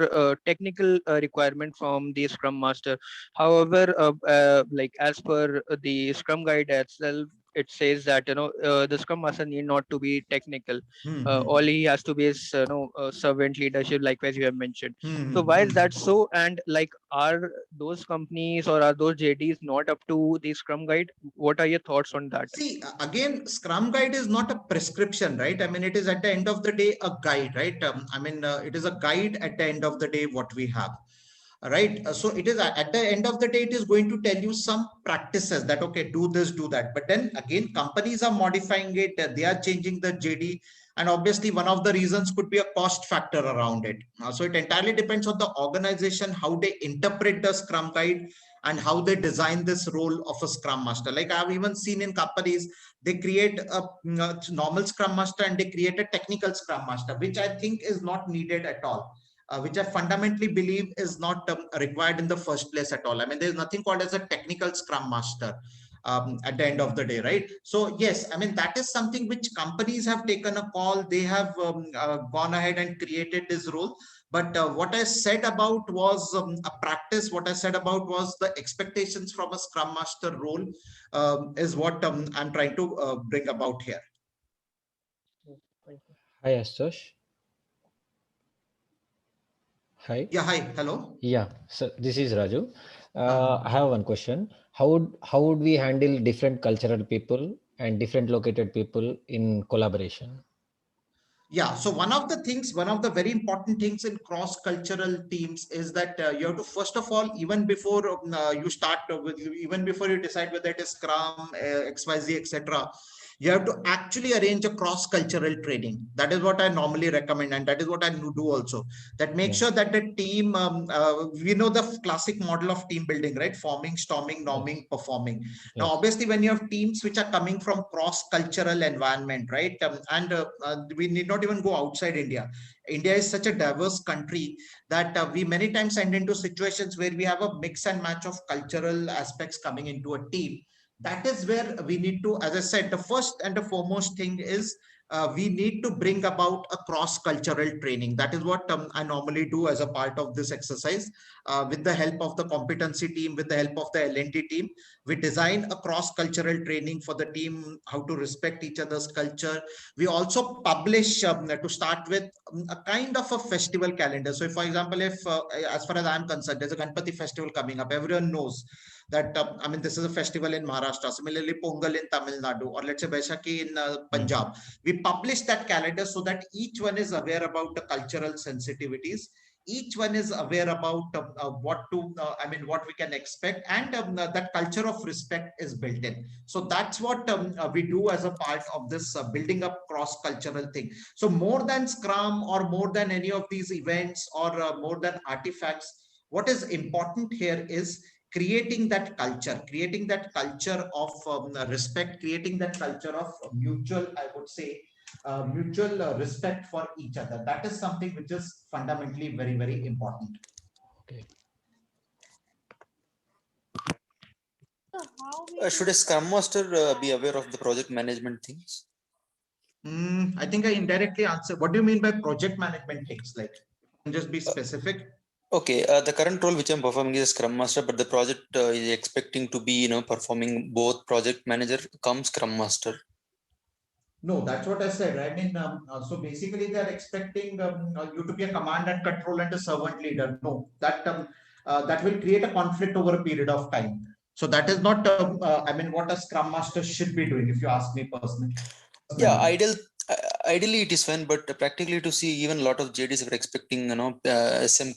technical requirement from the Scrum Master. However, like as per the Scrum Guide itself, it says that the Scrum Master need not to be technical. All he has to be is servant leadership, likewise you have mentioned. So why is that so? And like, are those companies or are those JDs not up to the Scrum Guide? What are your thoughts on that? See, again, Scrum Guide is not a prescription, right? I mean, it is at the end of the day a guide, right? It is a guide at the end of the day what we have, right? So it is at the end of the day, it is going to tell you some practices that, okay, do this, do that. But then again, companies are modifying it. They are changing the JD. And obviously, one of the reasons could be a cost factor around it. So it entirely depends on the organization, how they interpret the Scrum Guide and how they design this role of a Scrum Master. Like I've even seen in companies, they create a normal Scrum Master and they create a technical Scrum Master, which I think is not needed at all. Which I fundamentally believe is not required in the first place at all. I mean, there's nothing called as a technical Scrum Master at the end of the day, right? So yes, I mean, that is something which companies have taken a call. They have gone ahead and created this role. But what I said about was a practice. What I said about was the expectations from a Scrum Master role is what I'm trying to bring about here. Hi, Astosh. Hi. Yeah, hi. Hello. Yeah, so this is Raju. I have one question. How would we handle different cultural people and different located people in collaboration? Yeah, so one of the very important things in cross-cultural teams is that you have to, first of all, even before you start even before you decide whether it is Scrum, XYZ, etc., you have to actually arrange a cross-cultural training. That is what I normally recommend, and that is what I do also. That makes sure that the team, we know the classic model of team building, right? Forming, storming, norming, performing. Now, obviously, when you have teams which are coming from cross-cultural environment, right? We need not even go outside India. India is such a diverse country that we many times end into situations where we have a mix and match of cultural aspects coming into a team. That is where we need to, as I said, the first and the foremost thing is we need to bring about a cross-cultural training. That is what I normally do as a part of this exercise. With the help of the competency team, with the help of the L&D team, we design a cross-cultural training for the team, how to respect each other's culture. We also publish, to start with, a kind of a festival calendar. So if, for example, if as far as I'm concerned, there's a Ganpati festival coming up, everyone knows that, this is a festival in Maharashtra, similarly Pongal in Tamil Nadu, or let's say Baisakhi in Punjab. We publish that calendar so that each one is aware about the cultural sensitivities. Each one is aware about what we can expect, and that culture of respect is built in. So that's what we do as a part of this building up cross-cultural thing. So more than Scrum or more than any of these events or more than artifacts, what is important here is creating that culture of respect, creating that culture of mutual, I would say, mutual respect for each other. That is something which is fundamentally very, very important. Okay. Should a Scrum Master be aware of the project management things? I think I indirectly answered. What do you mean by project management things? Like, just be specific. Okay, the current role which I'm performing is a Scrum Master, but the project is expecting to be, performing both project manager cum Scrum Master. No, that's what I said. I mean, so basically they're expecting you to be a command and control and a servant leader. No, that will create a conflict over a period of time. So that is not, what a Scrum Master should be doing, if you ask me personally. Yeah, ideally it is fine, but practically to see, even a lot of JDs are expecting, SM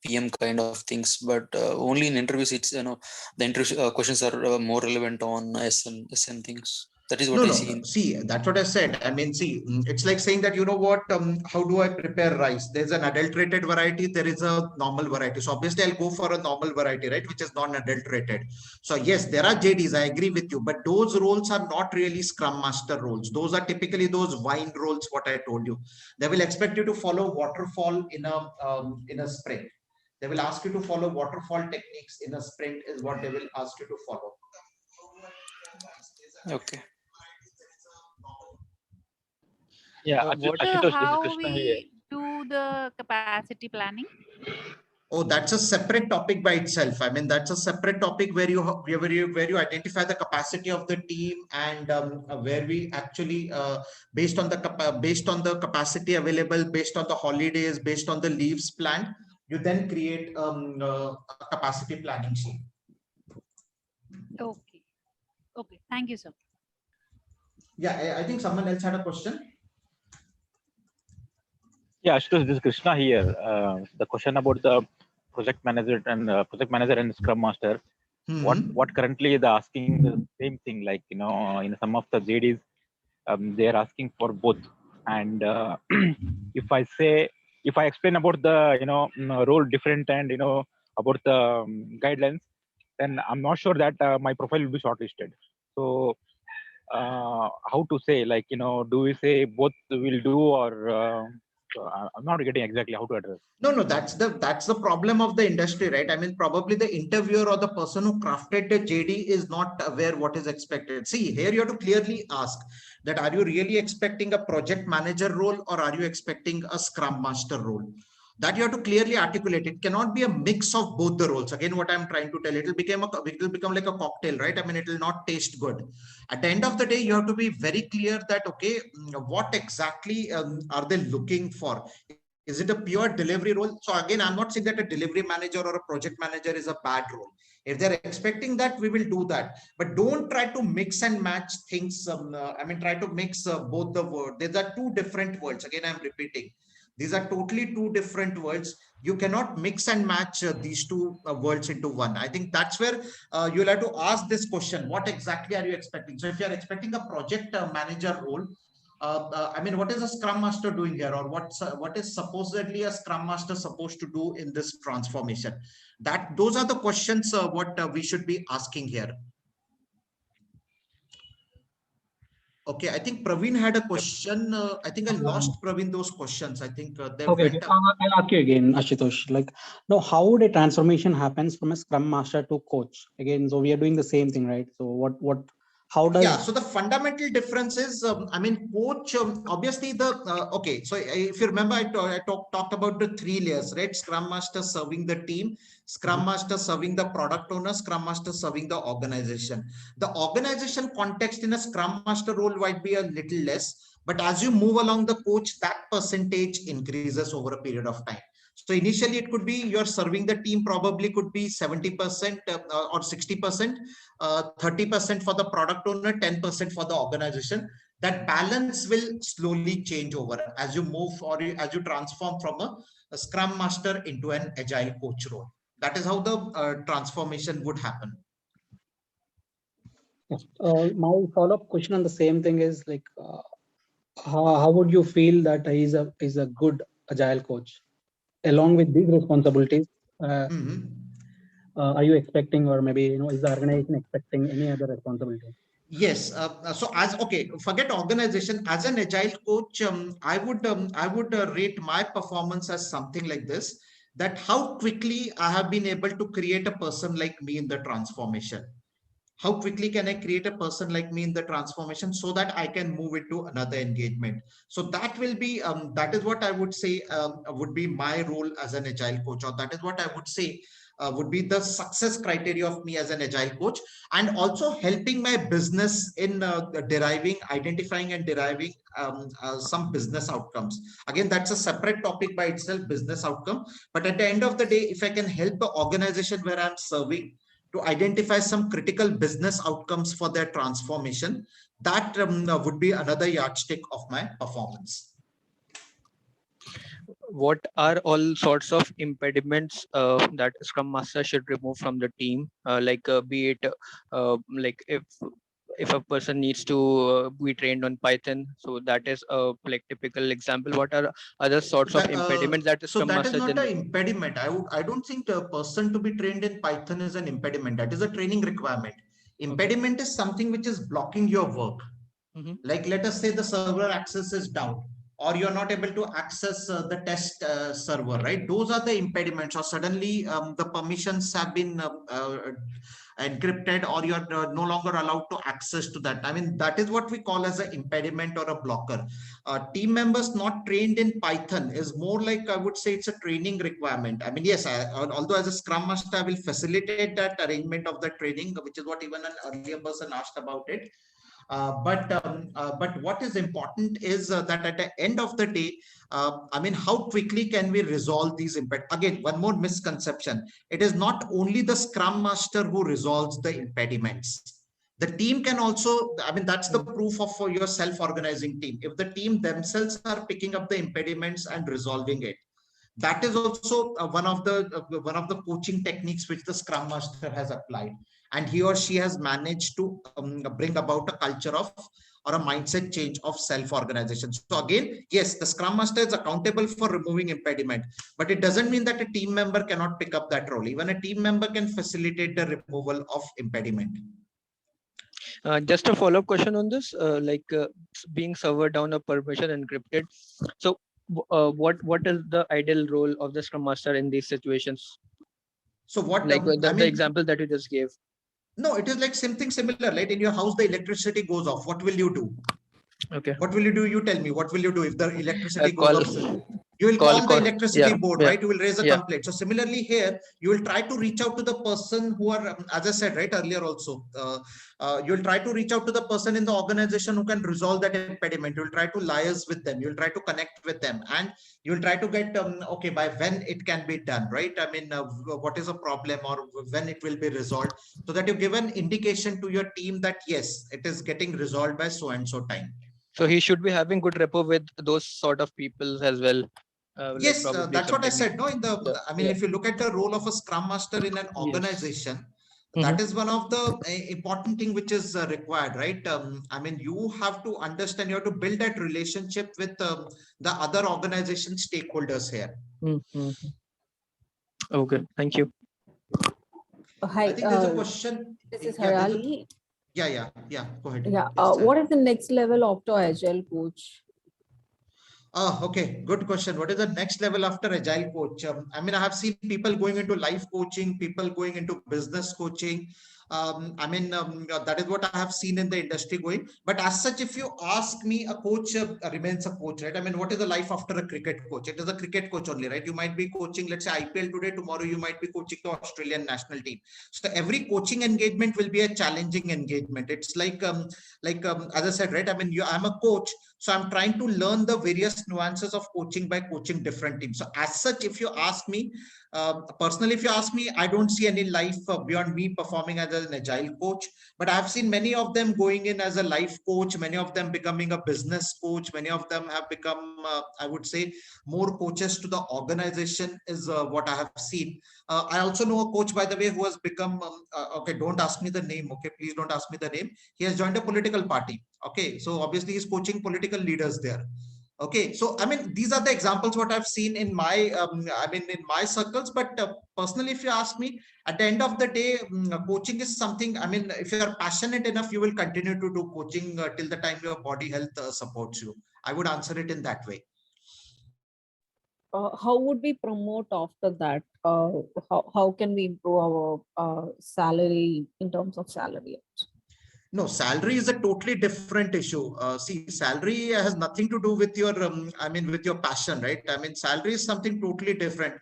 PM kind of things, but only in interviews, it's, the interview questions are more relevant on SM things. That is what I see. See, that's what I said. I mean, see, it's like saying that, how do I prepare rice? There's an adulterated variety, there is a normal variety. So obviously I'll go for a normal variety, right? Which is non-adulterated. So yes, there are JDs, I agree with you, but those roles are not really Scrum Master roles. Those are typically those wine roles, what I told you. They will expect you to follow waterfall in a sprint. They will ask you to follow waterfall techniques in a sprint is what they will ask you to follow. Okay. Yeah, What Ashutosh, this is how Krishna here. we do the capacity planning? Oh, that's a separate topic by itself. I mean, that's a separate topic where you identify the capacity of the team, and where we actually based on the capacity available, based on the holidays, based on the leaves planned, you then create a capacity planning sheet. Okay. Okay. Thank you, sir. Yeah, I think someone else had a question. Yeah, Ashutosh, this is Krishna here. The question about the project manager and Scrum Master. What currently they're asking the same thing, like, you know, in some of the JDs, they are asking for both. And if I explain about the, you know, role different and, you know, about the guidelines, then I'm not sure that my profile will be shortlisted. So how to say, like, you know, do we say both will do, or I'm not getting exactly how to address. No, that's the problem of the industry, right? I mean, probably the interviewer or the person who crafted the JD is not aware what is expected. See, here you have to clearly ask that, are you really expecting a project manager role, or are you expecting a Scrum Master role? That you have to clearly articulate. It cannot be a mix of both the roles. Again, what I'm trying to tell, it will become like a cocktail, right? I mean, it will not taste good. At the end of the day, you have to be very clear that, okay, what exactly are they looking for? Is it a pure delivery role? So again, I'm not saying that a delivery manager or a project manager is a bad role. If they're expecting that, we will do that. But don't try to mix and match things. I mean, try to mix both the words. These are two different words. Again, I'm repeating. These are totally two different words. You cannot mix and match these two words into one. I think that's where you'll have to ask this question. What exactly are you expecting? So if you're expecting a project manager role, I mean, what is a Scrum Master doing here, or what is supposedly a Scrum Master supposed to do in this transformation? Those are the questions what we should be asking here. Okay, I think Praveen had a question. I think I lost Praveen those questions. I think they Okay, I'll ask you again, Ashutosh. Like, no, how would a transformation happens from a Scrum Master to coach? Again, so we are doing the same thing, right? So how does? Yeah, so the fundamental difference is, I mean, coach, obviously okay, so if you remember, I talked about the 3 layers, right? Scrum Master serving the team, Scrum Master serving the product owner, Scrum Master serving the organization. The organization context in a Scrum Master role might be a little less, but as you move along the coach, that percentage increases over a period of time. So initially it could be you're serving the team, probably could be 70% or 60%, 30% for the product owner, 10% for the organization. That balance will slowly change over as you move, or as you transform from a Scrum Master into an Agile coach role. That is how the transformation would happen. My follow-up question on the same thing is, like, how would you feel that he's a good Agile coach? Along with these responsibilities, are you expecting, or maybe, you know, is the organization expecting any other responsibility? Yes. So okay, forget organization. As an Agile coach, I would rate my performance as something like this: that how quickly I have been able to create a person like me in the transformation. How quickly can I create a person like me in the transformation so that I can move into another engagement? So that will be, that is what I would say would be my role as an Agile coach, or that is what I would say would be the success criteria of me as an Agile coach, and also helping my business in identifying and deriving some business outcomes. Again, that's a separate topic by itself, business outcome. But at the end of the day, if I can help the organization where I'm serving to identify some critical business outcomes for their transformation, that would be another yardstick of my performance. What are all sorts of impediments that Scrum Master should remove from the team? Be it like if a person needs to be trained on Python, so that is a like typical example. What are other sorts of impediments that the Scrum Master? So that is not an impediment. I don't think a person to be trained in Python is an impediment. That is a training requirement. Impediment is something which is blocking your work. Like, let us say the server access is down, or you're not able to access the test server, right? Those are the impediments. Or suddenly the permissions have been encrypted, or you're no longer allowed to access to that. I mean, that is what we call as an impediment or a blocker. Team members not trained in Python is more like, I would say, it's a training requirement. I mean, yes, although as a Scrum Master, I will facilitate that arrangement of the training, which is what even an earlier person asked about it. But what is important is that at the end of the day, I mean, how quickly can we resolve these impediments? Again, one more misconception. It is not only the Scrum Master who resolves the impediments. The team can also, I mean, that's the proof of your self-organizing team. If the team themselves are picking up the impediments and resolving it, that is also one of the coaching techniques which the Scrum Master has applied, and he or she has managed to bring about a culture of, or a mindset change of self-organization. So again, yes, the Scrum Master is accountable for removing impediment, but it doesn't mean that a team member cannot pick up that role. Even a team member can facilitate the removal of impediment. Just a follow-up question on this, being server down a permission encrypted. So what is the ideal role of the Scrum Master in these situations? So what, like the example that you just gave? No, it is like something similar, right? In your house, the electricity goes off. What will you do? Okay. What will you do? You tell me. What will you do if the electricity goes off? You will call the electricity board, right? You will raise a complaint. So similarly here, you will try to reach out to the person who are, as I said, right, earlier also, you will try to reach out to the person in the organization who can resolve that impediment. You will try to liaise with them. You will try to connect with them, and you will try to get, okay, by when it can be done, right? I mean, what is a problem, or when it will be resolved, so that you give an indication to your team that, yes, it is getting resolved by so and so time. So he should be having good rapport with those sort of people as well. Yes, that's what I said. No, in the, I mean, if you look at the role of a Scrum Master in an organization, that is one of the important thing which is required, right? I mean, you have to understand, you have to build that relationship with the other organization stakeholders here. Okay, thank you. Hi, I think there's a question. This is Harali. Yeah. Go ahead. Yeah. What is the next level after Agile coach? Okay, good question. What is the next level after Agile coach? I mean, I have seen people going into life coaching, people going into business coaching. I mean, that is what I have seen in the industry going. But as such, if you ask me, a coach remains a coach, right? I mean, what is the life after a cricket coach? It is a cricket coach only, right? You might be coaching, let's say, IPL today, tomorrow you might be coaching the Australian national team. So every coaching engagement will be a challenging engagement. It's like as I said, right? I mean, I'm a coach, so I'm trying to learn the various nuances of coaching by coaching different teams. So as such, if you ask me, personally, if you ask me, I don't see any life beyond me performing as an Agile coach, but I've seen many of them going in as a life coach, many of them becoming a business coach, many of them have become, I would say, more coaches to the organization is what I have seen. I also know a coach, by the way, who has become, okay, don't ask me the name, okay, please don't ask me the name. He has joined a political party, okay, so obviously he's coaching political leaders there. Okay, so I mean, these are the examples what I've seen in my, in my circles. But personally, if you ask me, at the end of the day, coaching is something. I mean, if you are passionate enough, you will continue to do coaching till the time your body health supports you. I would answer it in that way. How would we promote after that? How can we improve our salary in terms of salary? No, salary is a totally different issue. See, salary has nothing to do with your, with your passion, right? I mean, salary is something totally different.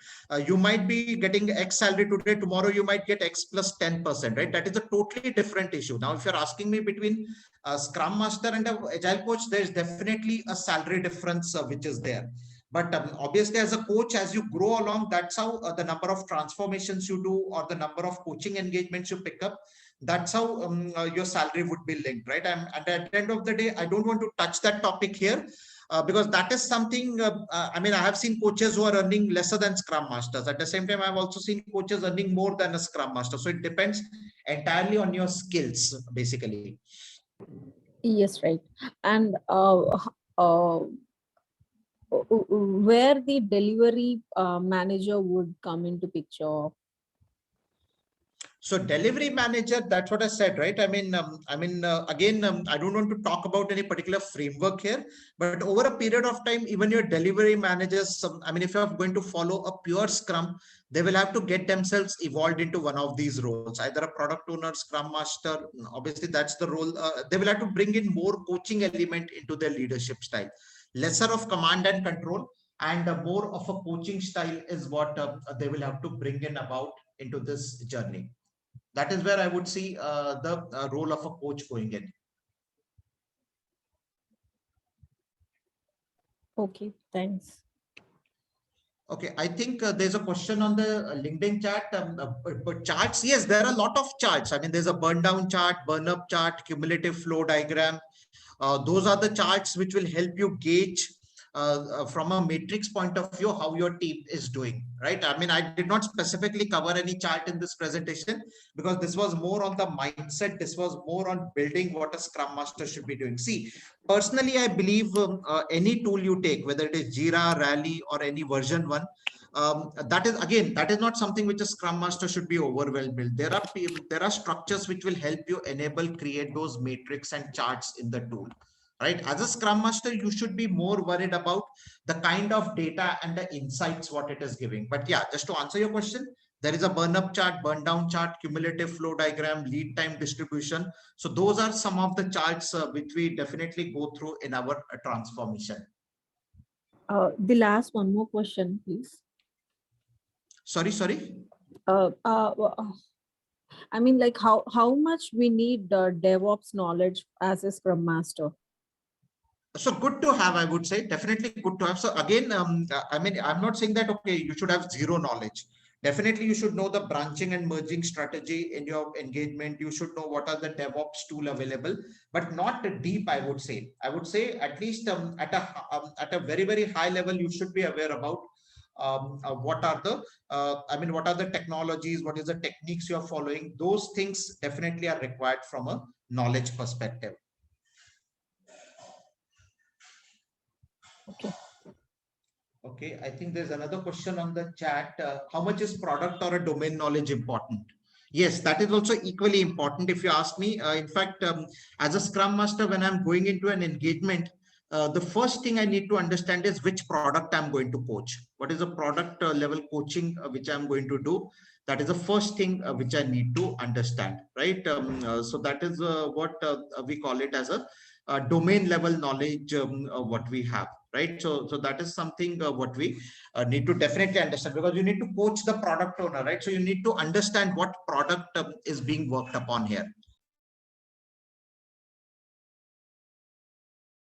You might be getting X salary today, tomorrow you might get X plus 10%, right? That is a totally different issue. Now, if you're asking me between a Scrum Master and an Agile coach, there is definitely a salary difference which is there. But obviously, as a coach, as you grow along, that's how the number of transformations you do or the number of coaching engagements you pick up, that's how your salary would be linked, right? And at the end of the day, I don't want to touch that topic here because that is something, I have seen coaches who are earning lesser than Scrum Masters. At the same time, I've also seen coaches earning more than a Scrum Master. So it depends entirely on your skills, basically. Yes, right. And where the delivery manager would come into picture? So delivery manager, that's what I said, right? Again, I don't want to talk about any particular framework here, but over a period of time, even your delivery managers, if you're going to follow a pure Scrum, they will have to get themselves evolved into one of these roles, either a product owner, Scrum Master. Obviously, that's the role. They will have to bring in more coaching element into their leadership style, lesser of command and control, and more of a coaching style is what they will have to bring in about into this journey. That is where I would see the role of a coach going in. Okay, thanks. Okay, I think there's a question on the LinkedIn chat. But charts, yes, there are a lot of charts. There's a burn down chart, burn up chart, cumulative flow diagram. Those are the charts which will help you gauge from a matrix point of view how your team is doing, right? I did not specifically cover any chart in this presentation because this was more on the mindset. This was more on building what a Scrum Master should be doing. See, personally, I believe any tool you take, whether it is Jira, Rally, or any version 1, that is not something which a Scrum Master should be overwhelmed with. There are structures which will help you enable, create those matrix and charts in the tool. Right? As a Scrum Master, you should be more worried about the kind of data and the insights what it is giving. But yeah, just to answer your question, there is a burn up chart, burn down chart, cumulative flow diagram, lead time distribution. So those are some of the charts which we definitely go through in our transformation. The last one more question, please. Sorry. Like how much we need DevOps knowledge as a Scrum Master? So good to have, I would say, definitely good to have. So again, I'm not saying that, okay, you should have zero knowledge. Definitely, you should know the branching and merging strategy in your engagement. You should know what are the DevOps tool available, but not deep, I would say. I would say at least at a very, very high level, you should be aware about what are the technologies, what is the techniques you are following. Those things definitely are required from a knowledge perspective. Okay, I think there's another question on the chat. How much is product or a domain knowledge important? Yes, that is also equally important if you ask me. In fact, as a Scrum Master, when I'm going into an engagement, the first thing I need to understand is which product I'm going to coach. What is the product level coaching which I'm going to do? That is the first thing which I need to understand, right? So that is what we call it as a domain level knowledge, what we have. Right. So that is something what we need to definitely understand, because you need to coach the product owner, right? So you need to understand what product is being worked upon here.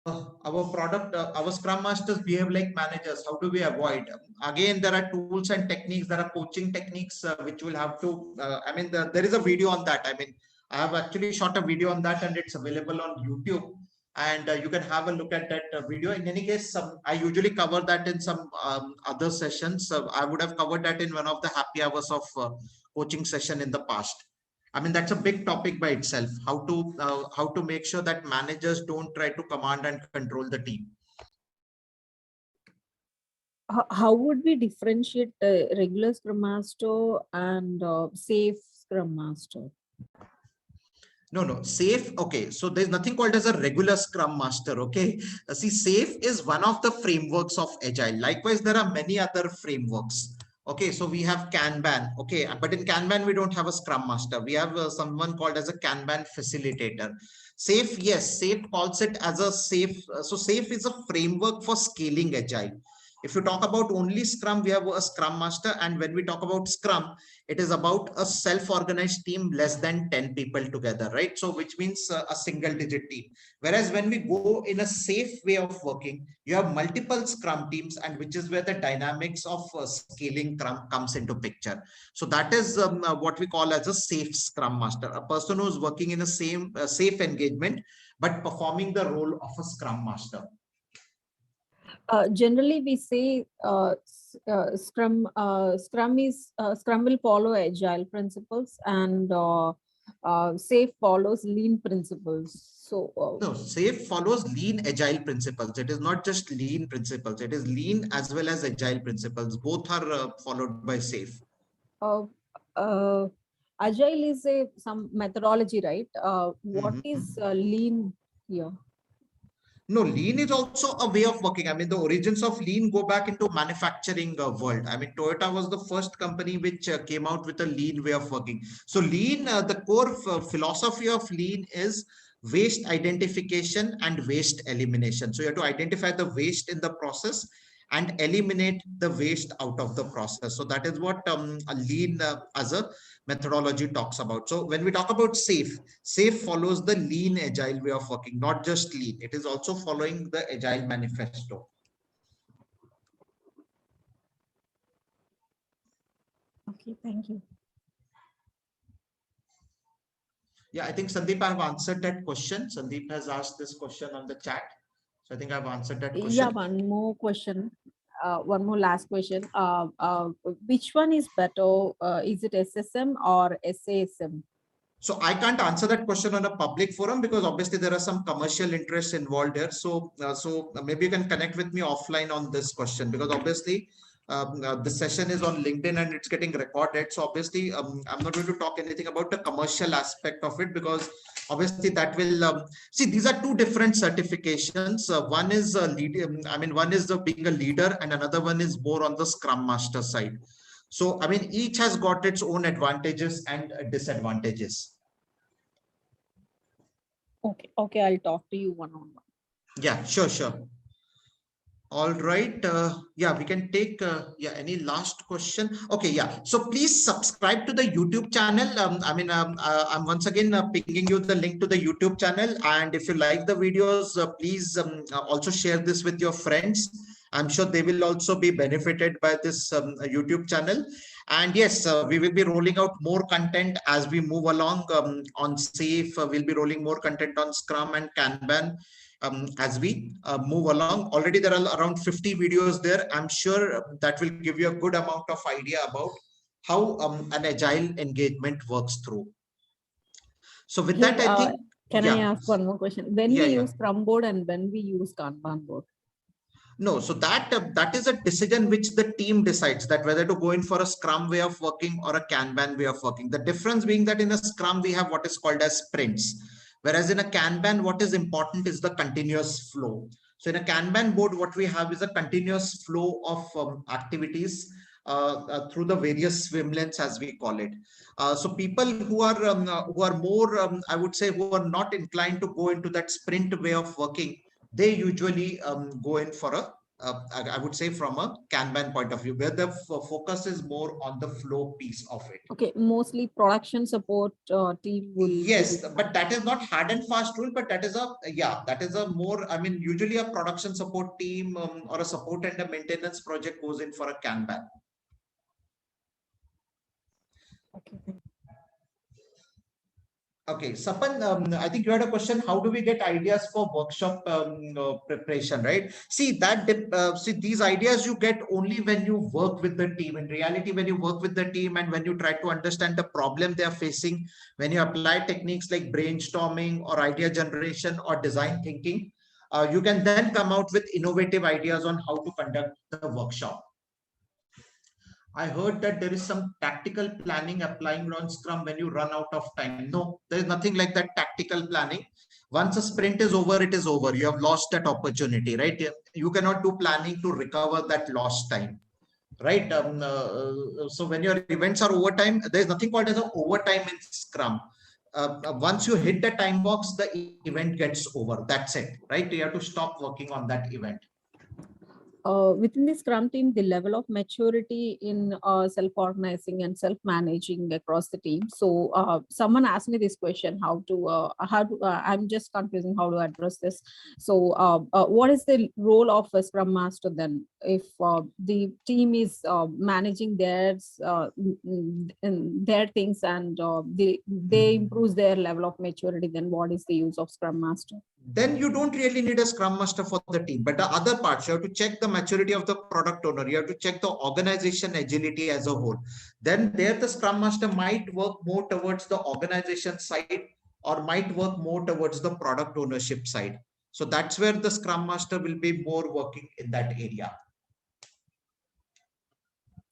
Our Scrum Masters behave like managers. How do we avoid? Again, there are tools and techniques. There are coaching techniques which will have to, there is a video on that. I have actually shot a video on that and it's available on YouTube. And you can have a look at that video. In any case, I usually cover that in some other sessions. I would have covered that in one of the happy hours of coaching session in the past. That's a big topic by itself. How to make sure that managers don't try to command and control the team. How would we differentiate regular Scrum Master and safe Scrum Master? No, safe. Okay, so there's nothing called as a regular Scrum Master. Okay, see, safe is one of the frameworks of Agile. Likewise, there are many other frameworks. Okay, so we have Kanban. Okay, but in Kanban, we don't have a Scrum Master. We have someone called as a Kanban facilitator. Safe, yes, Safe calls it as a safe. So safe is a framework for scaling Agile. If you talk about only Scrum, we have a Scrum Master. And when we talk about Scrum, it is about a self-organized team less than 10 people together, right? So which means a single digit team. Whereas when we go in a safe way of working, you have multiple Scrum teams, and which is where the dynamics of scaling comes into picture. So that is what we call as a safe Scrum Master, a person who is working in a safe engagement, but performing the role of a Scrum Master. Generally, we say Scrum will follow Agile principles, and Safe follows Lean principles. So no, Safe follows Lean Agile principles. It is not just Lean principles. It is Lean as well as Agile principles. Both are followed by Safe. Agile is some methodology, right? What is lean here? No, lean is also a way of working. I mean, the origins of lean go back into manufacturing world. I mean, Toyota was the first company which came out with a lean way of working. So lean, the core philosophy of lean is waste identification and waste elimination. So you have to identify the waste in the process and eliminate the waste out of the process. So that is what a lean as a methodology talks about. So when we talk about SAFe follows the lean agile way of working, not just lean. It is also following the agile manifesto. Okay, thank you. Yeah, I think Sandeep, I've answered that question. Sandeep has asked this question on the chat. So I think I've answered that question. Yeah, one more question. One more last question. Which one is better? Is it SSM or SASM? So I can't answer that question on a public forum because obviously there are some commercial interests involved there. So, maybe you can connect with me offline on this question because obviously the session is on LinkedIn and it's getting recorded. So obviously I'm not going to talk anything about the commercial aspect of it because obviously that will see, these are two different certifications. One is one is the being a leader and another one is more on the Scrum Master side. So, I mean, each has got its own advantages and disadvantages. Okay, okay, I'll talk to you one-on-one. Yeah, sure. All right. Yeah, we can take any last question. Okay, yeah. So please subscribe to the YouTube channel. I'm once again pinging you the link to the YouTube channel. And if you like the videos, please also share this with your friends. I'm sure they will also be benefited by this YouTube channel. And yes, we will be rolling out more content as we move along on SAFe. We'll be rolling more content on Scrum and Kanban as we move along. Already there are around 50 videos there. I'm sure that will give you a good amount of idea about how an agile engagement works through. So with that, I think. Can I ask one more question? When we use Scrum board and when we use Kanban board? No, so that is a decision which the team decides, that whether to go in for a Scrum way of working or a Kanban way of working. The difference being that in a Scrum we have what is called as sprints, whereas in a Kanban what is important is the continuous flow. So in a Kanban board what we have is a continuous flow of activities through the various swim lanes, as we call it. So people who are more, I would say, who are not inclined to go into that sprint way of working, they usually go in for I would say from a Kanban point of view, where the focus is more on the flow piece of it. Okay, mostly production support team will. Yes, but that is not hard and fast rule, but that is a more, usually a production support team or a support and a maintenance project goes in for a Kanban. Okay, Sapan, I think you had a question. How do we get ideas for workshop preparation, right? See these ideas you get only when you work with the team. In reality, when you work with the team and when you try to understand the problem they are facing, when you apply techniques like brainstorming or idea generation or design thinking, you can then come out with innovative ideas on how to conduct the workshop. I heard that there is some tactical planning applying on Scrum when you run out of time. No, there is nothing like that tactical planning. Once a sprint is over, it is over. You have lost that opportunity, right? You cannot do planning to recover that lost time, right? So when your events are overtime, there is nothing called as an overtime in Scrum. Once you hit the time box, the event gets over. That's it, right? You have to stop working on that event. Within the Scrum team, the level of maturity in self-organizing and self-managing across the team. So someone asked me this question, I'm just confusing how to address this. So what is the role of a Scrum Master then? If the team is managing their things and they improve their level of maturity, then what is the use of Scrum Master? Then you don't really need a Scrum Master for the team. But the other parts, you have to check the maturity of the product owner. You have to check the organization agility as a whole. Then there the Scrum Master might work more towards the organization side or might work more towards the product ownership side. So that's where the Scrum Master will be more working in that area.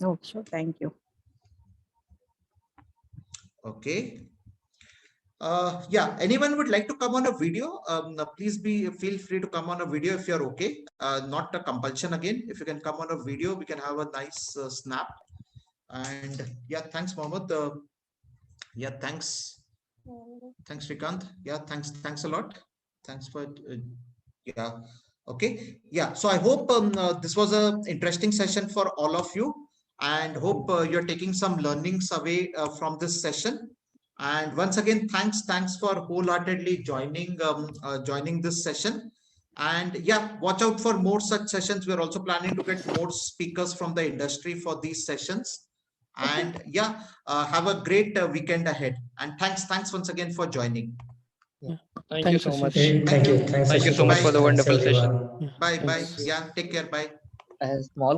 Oh, sure. Thank you. Okay. Yeah, anyone would like to come on a video? Please feel free to come on a video if you're okay. Not a compulsion again. If you can come on a video, we can have a nice snap. And yeah, thanks, Mohammed. Yeah, thanks. Thanks, Shrikant. Yeah, thanks a lot. Thanks for yeah. Okay. Yeah. So I hope this was a interesting session for all of you, and hope you're taking some learnings away from this session. And once again, thanks for wholeheartedly joining this session. And yeah, watch out for more such sessions. We're also planning to get more speakers from the industry for these sessions. And yeah, have a great weekend ahead. And thanks once again for joining. Thank you so much. Thank you. Thank you so much for the wonderful session. Bye. Yeah, take care. Bye. A small